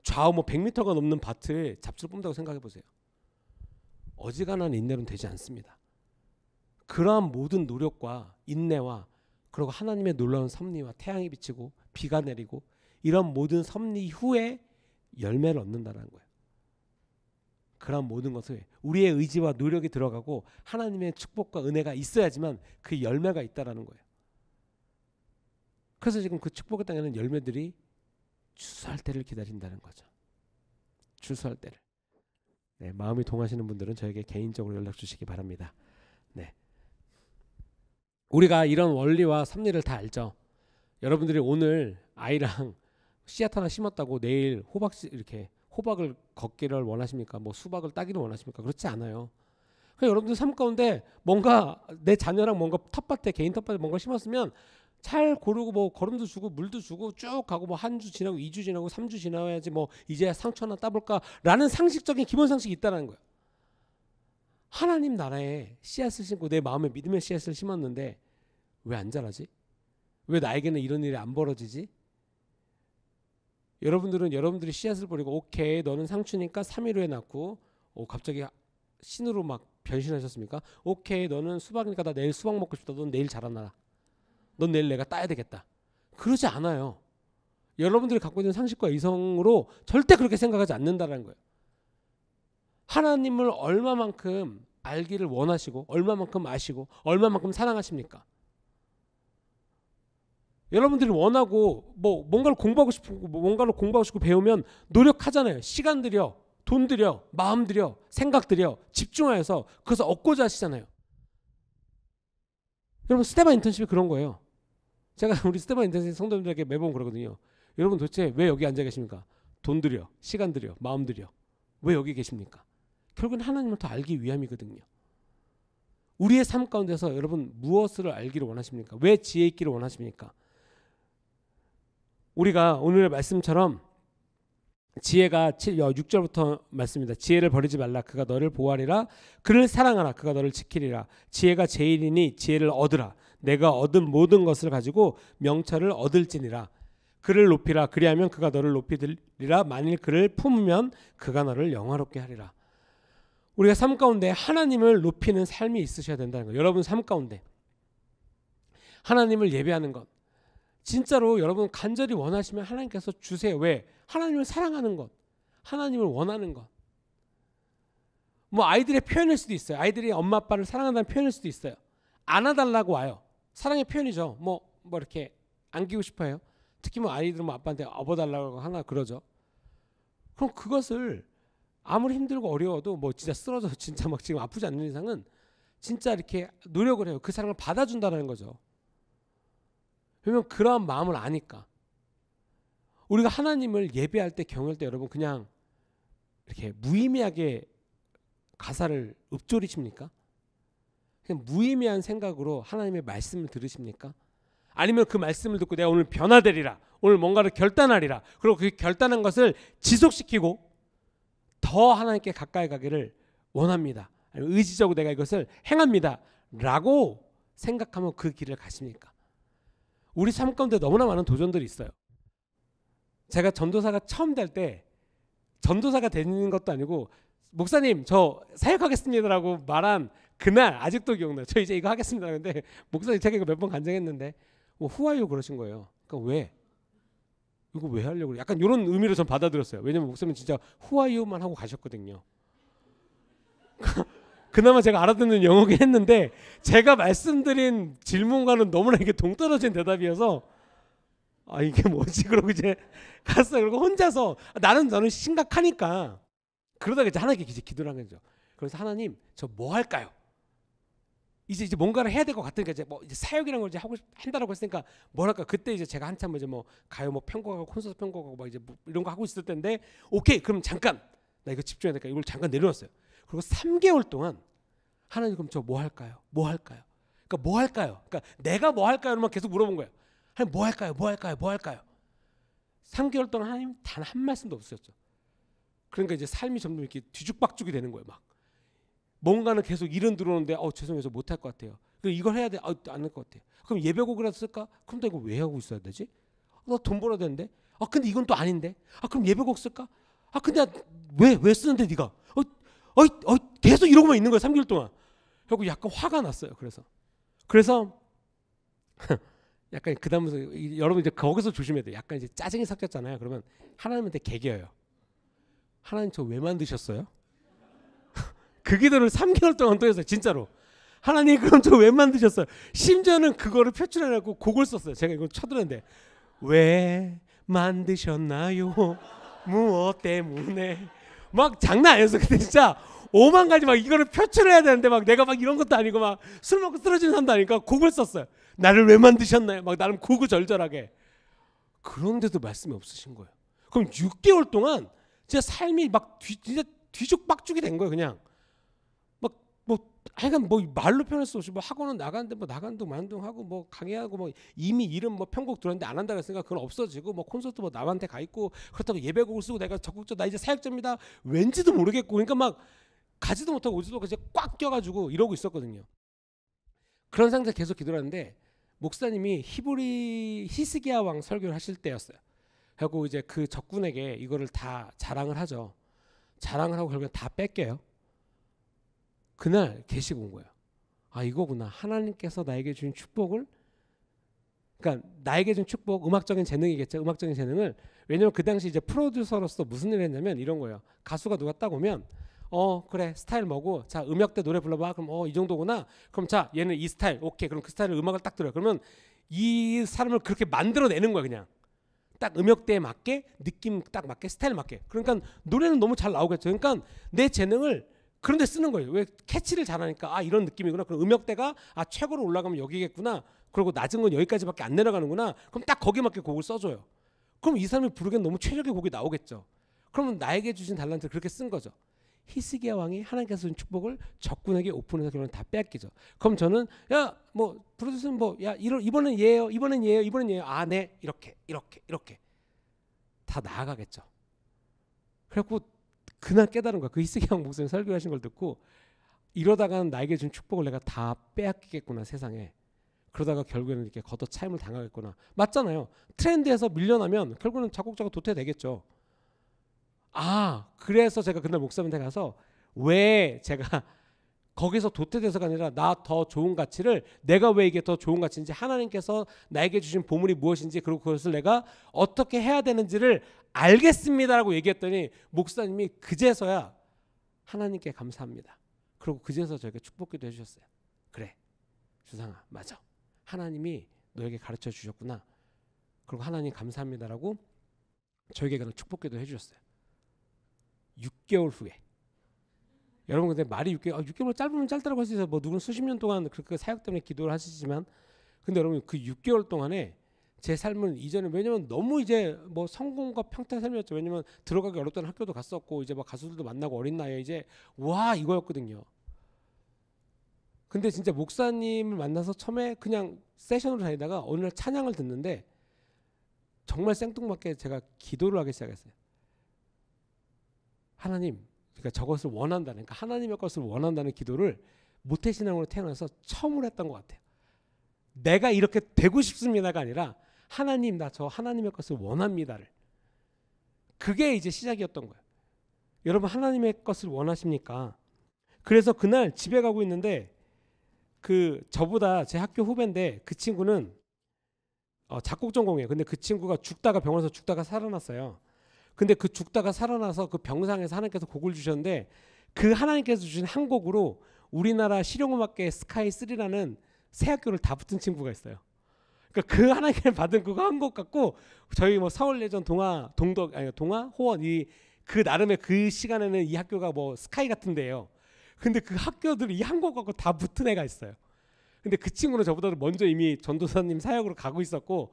좌우 뭐 100m가 넘는 밭을 잡초를 뽑는다고 생각해 보세요. 어지간한 인내로는 되지 않습니다. 그러한 모든 노력과 인내와 그리고 하나님의 놀라운 섭리와 태양이 비치고 비가 내리고 이런 모든 섭리 후에 열매를 얻는다는 거예요. 그런 모든 것을 우리의 의지와 노력이 들어가고 하나님의 축복과 은혜가 있어야지만 그 열매가 있다라는 거예요. 그래서 지금 그 축복의 땅에는 열매들이 추수할 때를 기다린다는 거죠. 추수할 때를. 네, 마음이 동하시는 분들은 저에게 개인적으로 연락 주시기 바랍니다. 네. 우리가 이런 원리와 섭리를 다 알죠. 여러분들이 오늘 아이랑 씨앗 하나 심었다고 내일 호박을 걷기를 원하십니까? 뭐 수박을 따기를 원하십니까? 그렇지 않아요. 그러니까 여러분들 삶 가운데 뭔가 내 자녀랑 뭔가 텃밭에 개인 텃밭에 뭔가 심었으면 잘 고르고 뭐 거름도 주고 물도 주고 쭉 가고 뭐 한 주 지나고 2주 지나고 3주 지나야지 뭐 이제 상처 하나 따볼까라는 상식적인 기본 상식이 있다는 거예요. 하나님 나라에 씨앗을 심고 내 마음에 믿음의 씨앗을 심었는데 왜 안 자라지? 왜 나에게는 이런 일이 안 벌어지지? 여러분들이 씨앗을 버리고 오케이 너는 상추니까 3일 후에 낳고 갑자기 신으로 막 변신하셨습니까? 오케이 너는 수박이니까 나 내일 수박 먹고 싶다. 넌 내일 자라나라. 넌 내일 내가 따야 되겠다. 그러지 않아요. 여러분들이 갖고 있는 상식과 이성으로 절대 그렇게 생각하지 않는다는 거예요. 하나님을 얼마만큼 알기를 원하시고 얼마만큼 아시고 얼마만큼 사랑하십니까? 여러분들이 원하고 뭔가를 공부하고 싶고 배우면 노력하잖아요. 시간 들여, 돈 들여, 마음 들여, 생각 들여 집중하여서 그것을 얻고자 하시잖아요. 여러분 스테반 인턴십이 그런 거예요. 제가 우리 스테반 인턴십 성도님들에게 매번 그러거든요. 여러분 도대체 왜 여기 앉아 계십니까? 돈 들여, 시간 들여, 마음 들여. 왜 여기 계십니까? 결국은 하나님을 더 알기 위함이거든요. 우리의 삶 가운데서 여러분 무엇을 알기를 원하십니까? 왜 지혜 있기를 원하십니까? 우리가 오늘의 말씀처럼 지혜가 6절부터 말씀입니다. 지혜를 버리지 말라. 그가 너를 보호하리라. 그를 사랑하라. 그가 너를 지키리라. 지혜가 제일이니 지혜를 얻으라. 내가 얻은 모든 것을 가지고 명철을 얻을지니라. 그를 높이라. 그리하면 그가 너를 높이리라. 만일 그를 품으면 그가 너를 영화롭게 하리라. 우리가 삶 가운데 하나님을 높이는 삶이 있으셔야 된다는 거예요. 여러분 삶 가운데 하나님을 예배하는 것. 진짜로 여러분 간절히 원하시면 하나님께서 주세요. 왜? 하나님을 사랑하는 것, 하나님을 원하는 것. 뭐 아이들의 표현일 수도 있어요. 아이들이 엄마 아빠를 사랑한다는 표현일 수도 있어요. 안아달라고 와요. 사랑의 표현이죠. 뭐 이렇게 안기고 싶어요. 특히 뭐 아이들은 뭐 아빠한테 업어달라고 하나 그러죠. 그럼 그것을 아무리 힘들고 어려워도 뭐 진짜 쓰러져서 진짜 막 지금 아프지 않는 이상은 진짜 이렇게 노력을 해요. 그 사랑을 받아준다는 거죠. 왜냐면 그러한 마음을 아니까. 우리가 하나님을 예배할 때 경외할 때 여러분 그냥 이렇게 무의미하게 가사를 읊조리십니까? 그냥 무의미한 생각으로 하나님의 말씀을 들으십니까? 아니면 그 말씀을 듣고 내가 오늘 변화되리라, 오늘 뭔가를 결단하리라, 그리고 그 결단한 것을 지속시키고 더 하나님께 가까이 가기를 원합니다, 아니면 의지적으로 내가 이것을 행합니다 라고 생각하면 그 길을 가십니까? 우리 삶 가운데 너무나 많은 도전들이 있어요. 제가 전도사가 처음 될 때, 전도사가 되는 것도 아니고 목사님 저 사역하겠습니다라고 말한 그날 아직도 기억나요. 저 이제 이거 하겠습니다. 근데 목사님 제가 이거 몇 번 간증했는데 뭐 후와요 그러신 거예요. 그러니까 왜? 이거 왜 하려고 그래? 약간 이런 의미로 전 받아들였어요. 왜냐면 목사님 진짜 후와요만 하고 가셨거든요. 그나마 제가 알아듣는 영어긴 했는데 제가 말씀드린 질문과는 너무나 이게 동떨어진 대답이어서 아 이게 뭐지? 그러고 이제 갔어요. 그리고 혼자서 저는 심각하니까 그러다가 이제 하나님께 이제 기도를 한 거죠. 그래서 하나님 저 뭐 할까요? 이제 뭔가를 해야 될 것 같으니까 이제 뭐 이제 사역이라는 걸 이제 한다라고 했으니까 뭘 할까? 그때 이제 제가 한참 이제 뭐 가요 뭐 편곡하고 콘서트 편곡하고 막 이제 뭐 이런 거 하고 있을 때인데 오케이 그럼 잠깐 나 이거 집중해야 되니까 이걸 잠깐 내려놨어요. 그리고 3개월 동안 하나님 그럼 저 뭐 할까요? 뭐 할까요? 그러니까 뭐 할까요? 그러니까 내가 뭐 할까요만 계속 물어본 거예요. 하나님 뭐 할까요? 뭐 할까요? 뭐 할까요? 3개월 동안 하나님 단 한 말씀도 없으셨죠. 그러니까 이제 삶이 점점 이렇게 뒤죽박죽이 되는 거예요. 막 뭔가는 계속 일은 들어오는데 죄송해서 못할 것 같아요. 그럼 이걸 해야 돼. 안 할 것 같아요. 그럼 예배곡이라도 쓸까? 그럼 나 이거 왜 하고 있어야 되지? 나 돈 벌어야 되는데. 근데 이건 또 아닌데. 그럼 예배곡 쓸까? 근데 왜 쓰는데 네가? 계속 이러고만 있는 거야 3개월 동안. 그리고 약간 화가 났어요. 그래서 약간 그 다음부터 여러분 이제 거기서 조심해야 돼요. 약간 이제 짜증이 섞였잖아요. 그러면 하나님한테 개겨요. 하나님 저 왜 만드셨어요? 그 기도를 3개월 동안 또 했어요. 진짜로. 하나님 그럼 저 왜 만드셨어요? 심지어는 그거를 표출해갖고 곡을 썼어요. 제가 이거 쳐들었는데 왜 만드셨나요? 무엇 때문에? 막 장난 아니었어. 근데 진짜 5만 가지 막 이거를 표출해야 되는데 막 내가 막 이런 것도 아니고 막 술 먹고 쓰러지는 사람도 아니니까 곡을 썼어요. 나를 왜 만드셨나요? 막 나름 구구절절하게. 그런데도 말씀이 없으신 거예요. 그럼 6개월 동안 진짜 삶이 막 진짜 뒤죽박죽이 된 거예요. 그냥 하여간 뭐 말로 표현할 수 없이 뭐 학원은 나가는데 뭐 나간둥 만둥하고 뭐 강의하고 뭐 이미 이름 뭐 편곡 들었는데 안 한다고 했으니까 그건 없어지고 뭐 콘서트 뭐 남한테 가 있고 그렇다고 예배곡을 쓰고 내가 적극적 나 이제 사역자입니다 왠지도 모르겠고 그러니까 막 가지도 못하고 오지도 못하고 이제 꽉 껴가지고 이러고 있었거든요. 그런 상태에서 계속 기도를 하는데 목사님이 히스기야 왕 설교를 하실 때였어요. 하고 이제 그 적군에게 이거를 다 자랑을 하죠. 자랑을 하고 결국엔 다 뺏겨요. 그날 계시가 온 거예요. 이거구나. 하나님께서 나에게 준 축복을, 그러니까 나에게 준 축복, 음악적인 재능이겠죠. 음악적인 재능을. 왜냐면 그 당시 이제 프로듀서로서 무슨 일을 했냐면 이런 거예요. 가수가 누가 딱 오면 그래 스타일 뭐고 자 음역대 노래 불러봐. 그럼 이 정도구나. 그럼 자 얘는 이 스타일 오케이. 그럼 그 스타일을 음악을 딱 들어요. 그러면 이 사람을 그렇게 만들어내는 거야. 그냥 딱 음역대에 맞게 느낌 딱 맞게 스타일 맞게. 그러니까 노래는 너무 잘 나오겠죠. 그러니까 내 재능을 그런 데 쓰는 거예요. 왜? 캐치를 잘하니까 이런 느낌이구나. 그럼 음역대가 최고로 올라가면 여기겠구나. 그리고 낮은 건 여기까지밖에 안 내려가는구나. 그럼 딱 거기에 맞게 곡을 써줘요. 그럼 이 사람이 부르기엔 너무 최적의 곡이 나오겠죠. 그러면 나에게 주신 달란트를 그렇게 쓴 거죠. 히스기야 왕이 하나님께서 준 축복을 적군에게 오픈해서 결국은 다 뺏기죠. 그럼 저는 뭐 프로듀서는 이번엔 얘예요. 이번엔 얘예요. 이번엔 얘예요. 네. 이렇게 다 나아가겠죠. 그래갖고 그날 깨달은 거야. 그 히스기야 왕 목사님 설교하신 걸 듣고 이러다가는 나에게 준 축복을 내가 다 빼앗기겠구나 세상에. 그러다가 결국에는 이렇게 걷어차임을 당하겠구나. 맞잖아요. 트렌드에서 밀려나면 결국은 작곡자가 도태되겠죠. 그래서 제가 그날 목사님한테 가서 왜 제가 거기서 도태돼서가 아니라 나 더 좋은 가치를 내가 왜 이게 더 좋은 가치인지 하나님께서 나에게 주신 보물이 무엇인지 그리고 그것을 내가 어떻게 해야 되는지를 알겠습니다라고 얘기했더니 목사님이 그제서야 하나님께 감사합니다. 그리고 그제서 저에게 축복기도 해주셨어요. 그래 주상아 맞아. 하나님이 너에게 가르쳐 주셨구나. 그리고 하나님 감사합니다라고 저에게 그런 축복기도 해주셨어요. 6개월 후에. 여러분 근데 말이 6개월 짧으면 짧다라고 할 수 있어요. 뭐 누구는 수십 년 동안 그렇게 사역 때문에 기도를 하시지만 근데 여러분 그 6개월 동안에 제 삶은 이전에 왜냐면 너무 이제 뭐 성공과 평탄 삶이었죠. 왜냐면 들어가기 어렵다는 학교도 갔었고 이제 막 가수들도 만나고 어린 나이에 이제 와 이거였거든요. 근데 진짜 목사님을 만나서 처음에 그냥 세션으로 다니다가 어느 날 찬양을 듣는데 정말 생뚱맞게 제가 기도를 하기 시작했어요. 하나님, 그러니까 저것을 원한다는, 그러니까 하나님의 것을 원한다는 기도를 모태신앙으로 태어나서 처음으로 했던 것 같아요. 내가 이렇게 되고 싶습니다가 아니라 하나님, 나 저 하나님의 것을 원합니다를. 그게 이제 시작이었던 거예요. 여러분 하나님의 것을 원하십니까? 그래서 그날 집에 가고 있는데 그 저보다 제 학교 후배인데 그 친구는 작곡 전공이에요. 근데 그 친구가 죽다가 병원에서 죽다가 살아났어요. 근데 그 죽다가 살아나서 그 병상에서 하나님께서 곡을 주셨는데 그 하나님께서 주신 한 곡으로 우리나라 실용음악계 스카이3라는 새 학교를 다 붙은 친구가 있어요. 그러니까 그 하나님께 받은 그거 한 곡 갖고 저희 뭐 서울예전 동화 호원 그 나름의 그 시간에는 이 학교가 뭐 스카이 같은데요. 근데 그 학교들이 이 한 곡 갖고 다 붙은 애가 있어요. 근데 그 친구는 저보다 먼저 이미 전도사님 사역으로 가고 있었고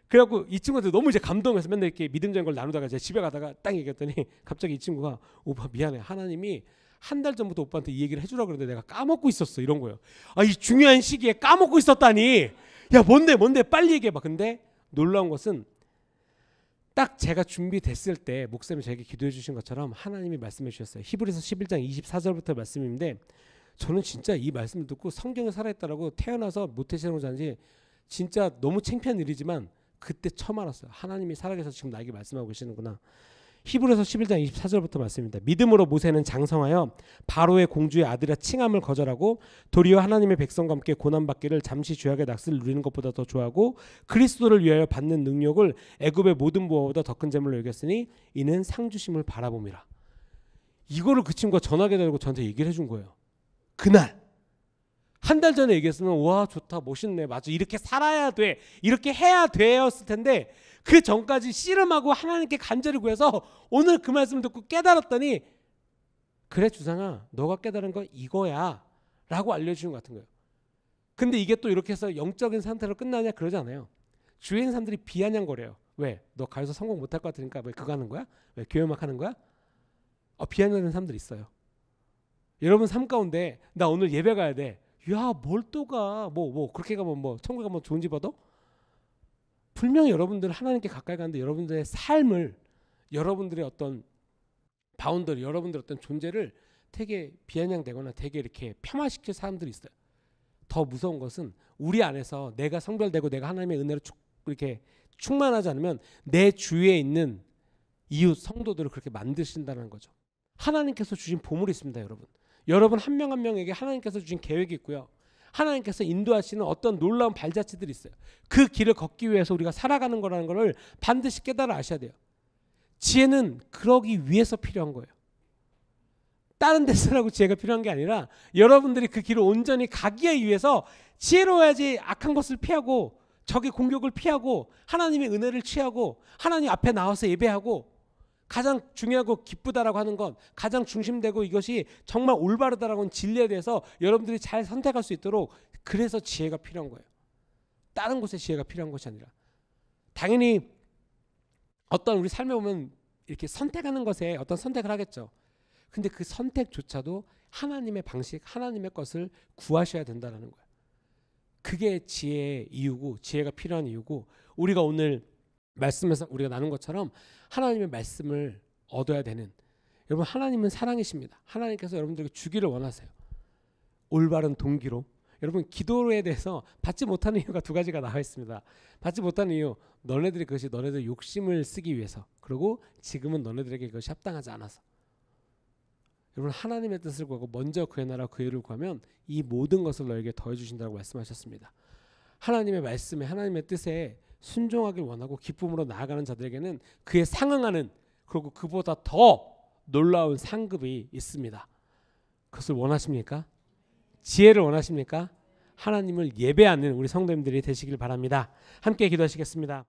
그래갖고 이 친구한테 너무 이제 감동해서 맨날 이렇게 믿음적인 걸 나누다가 제가 집에 가다가 딱 얘기했더니 갑자기 이 친구가 오빠 미안해 하나님이 한 달 전부터 오빠한테 이 얘기를 해주라고 그러는데 내가 까먹고 있었어 이런 거예요. 아, 이 중요한 시기에 까먹고 있었다니. 야 뭔데 빨리 얘기해봐. 근데 놀라운 것은 딱 제가 준비됐을 때 목사님이 저에게 기도해 주신 것처럼 하나님이 말씀해 주셨어요. 히브리서 11장 24절부터 말씀인데 저는 진짜 이 말씀을 듣고 성경에 살아있다라고 태어나서 모태신앙으로 자는지 진짜 너무 창피한 일이지만 그때 처음 알았어요. 하나님이 살아계셔서 지금 나에게 말씀하고 계시는구나. 히브리서 11장 24절부터 말씀입니다. 믿음으로 모세는 장성하여 바로의 공주의 아들이라 칭함을 거절하고 도리어 하나님의 백성과 함께 고난받기를 잠시 죄악의 낙스를 누리는 것보다 더 좋아하고 그리스도를 위하여 받는 능력을 애굽의 모든 부하보다 더 큰 재물로 여겼으니 이는 상주심을 바라봄이라. 이거를 그 친구가 전화기 달고 저한테 얘기를 해준 거예요. 그날 한 달 전에 얘기했으면 와 좋다 멋있네 맞아 이렇게 살아야 돼 이렇게 해야 되었을 텐데 그 전까지 씨름하고 하나님께 간절히 구해서 오늘 그 말씀을 듣고 깨달았더니 그래 주상아 너가 깨달은 건 이거야 라고 알려주는 것 같은 거예요. 근데 이게 또 이렇게 해서 영적인 상태로 끝나냐 그러지 않아요. 주위에 있는 사람들이 비아냥거려요. 왜? 너 가서 성공 못할 것 같으니까 왜 그거 하는 거야? 왜 교회 음악 하는 거야? 비아냥거리는 사람들이 있어요. 여러분 삶 가운데 나 오늘 예배 가야 돼. 야 뭘 또 가? 뭐 그렇게 가면 뭐 천국에 가면 좋은 집 얻어? 분명히 여러분들 하나님께 가까이 가는데 여러분들의 삶을 여러분들의 어떤 바운더리 여러분들의 어떤 존재를 되게 비아냥대거나 되게 이렇게 폄하시킬 사람들이 있어요. 더 무서운 것은 우리 안에서 내가 성별되고 내가 하나님의 은혜로 이렇게 충만하지 않으면 내 주위에 있는 이웃 성도들을 그렇게 만드신다는 거죠. 하나님께서 주신 보물이 있습니다. 여러분 한 명 한 명에게 하나님께서 주신 계획이 있고요. 하나님께서 인도하시는 어떤 놀라운 발자취들이 있어요. 그 길을 걷기 위해서 우리가 살아가는 거라는 것을 반드시 깨달아 아셔야 돼요. 지혜는 그러기 위해서 필요한 거예요. 다른 데 쓰라고 지혜가 필요한 게 아니라 여러분들이 그 길을 온전히 가기 위해서 지혜로워야지 악한 것을 피하고 적의 공격을 피하고 하나님의 은혜를 취하고 하나님 앞에 나와서 예배하고 가장 중요하고 기쁘다라고 하는 것 가장 중심되고 이것이 정말 올바르다라고 하는 진리에 대해서 여러분들이 잘 선택할 수 있도록 그래서 지혜가 필요한 거예요. 다른 곳에 지혜가 필요한 것이 아니라 당연히 어떤 우리 삶에 보면 이렇게 선택하는 것에 어떤 선택을 하겠죠. 근데 그 선택조차도 하나님의 방식 하나님의 것을 구하셔야 된다는 거예요. 그게 지혜의 이유고 지혜가 필요한 이유고 우리가 오늘 말씀에서 우리가 나눈 것처럼 하나님의 말씀을 얻어야 되는 여러분 하나님은 사랑이십니다. 하나님께서 여러분들에게 주기를 원하세요. 올바른 동기로 여러분 기도에 대해서 받지 못하는 이유가 두 가지가 나와 있습니다. 받지 못하는 이유 너네들이 그것이 너네들 욕심을 쓰기 위해서 그리고 지금은 너네들에게 그것이 합당하지 않아서 여러분 하나님의 뜻을 구하고 먼저 그의 나라 그의 의를 구하면 이 모든 것을 너에게 더해 주신다고 말씀하셨습니다. 하나님의 말씀에 하나님의 뜻에 순종하길 원하고 기쁨으로 나아가는 자들에게는 그에 상응하는 그리고 그보다 더 놀라운 상급이 있습니다. 그것을 원하십니까? 지혜를 원하십니까? 하나님을 예배하는 우리 성도님들이 되시길 바랍니다. 함께 기도하시겠습니다.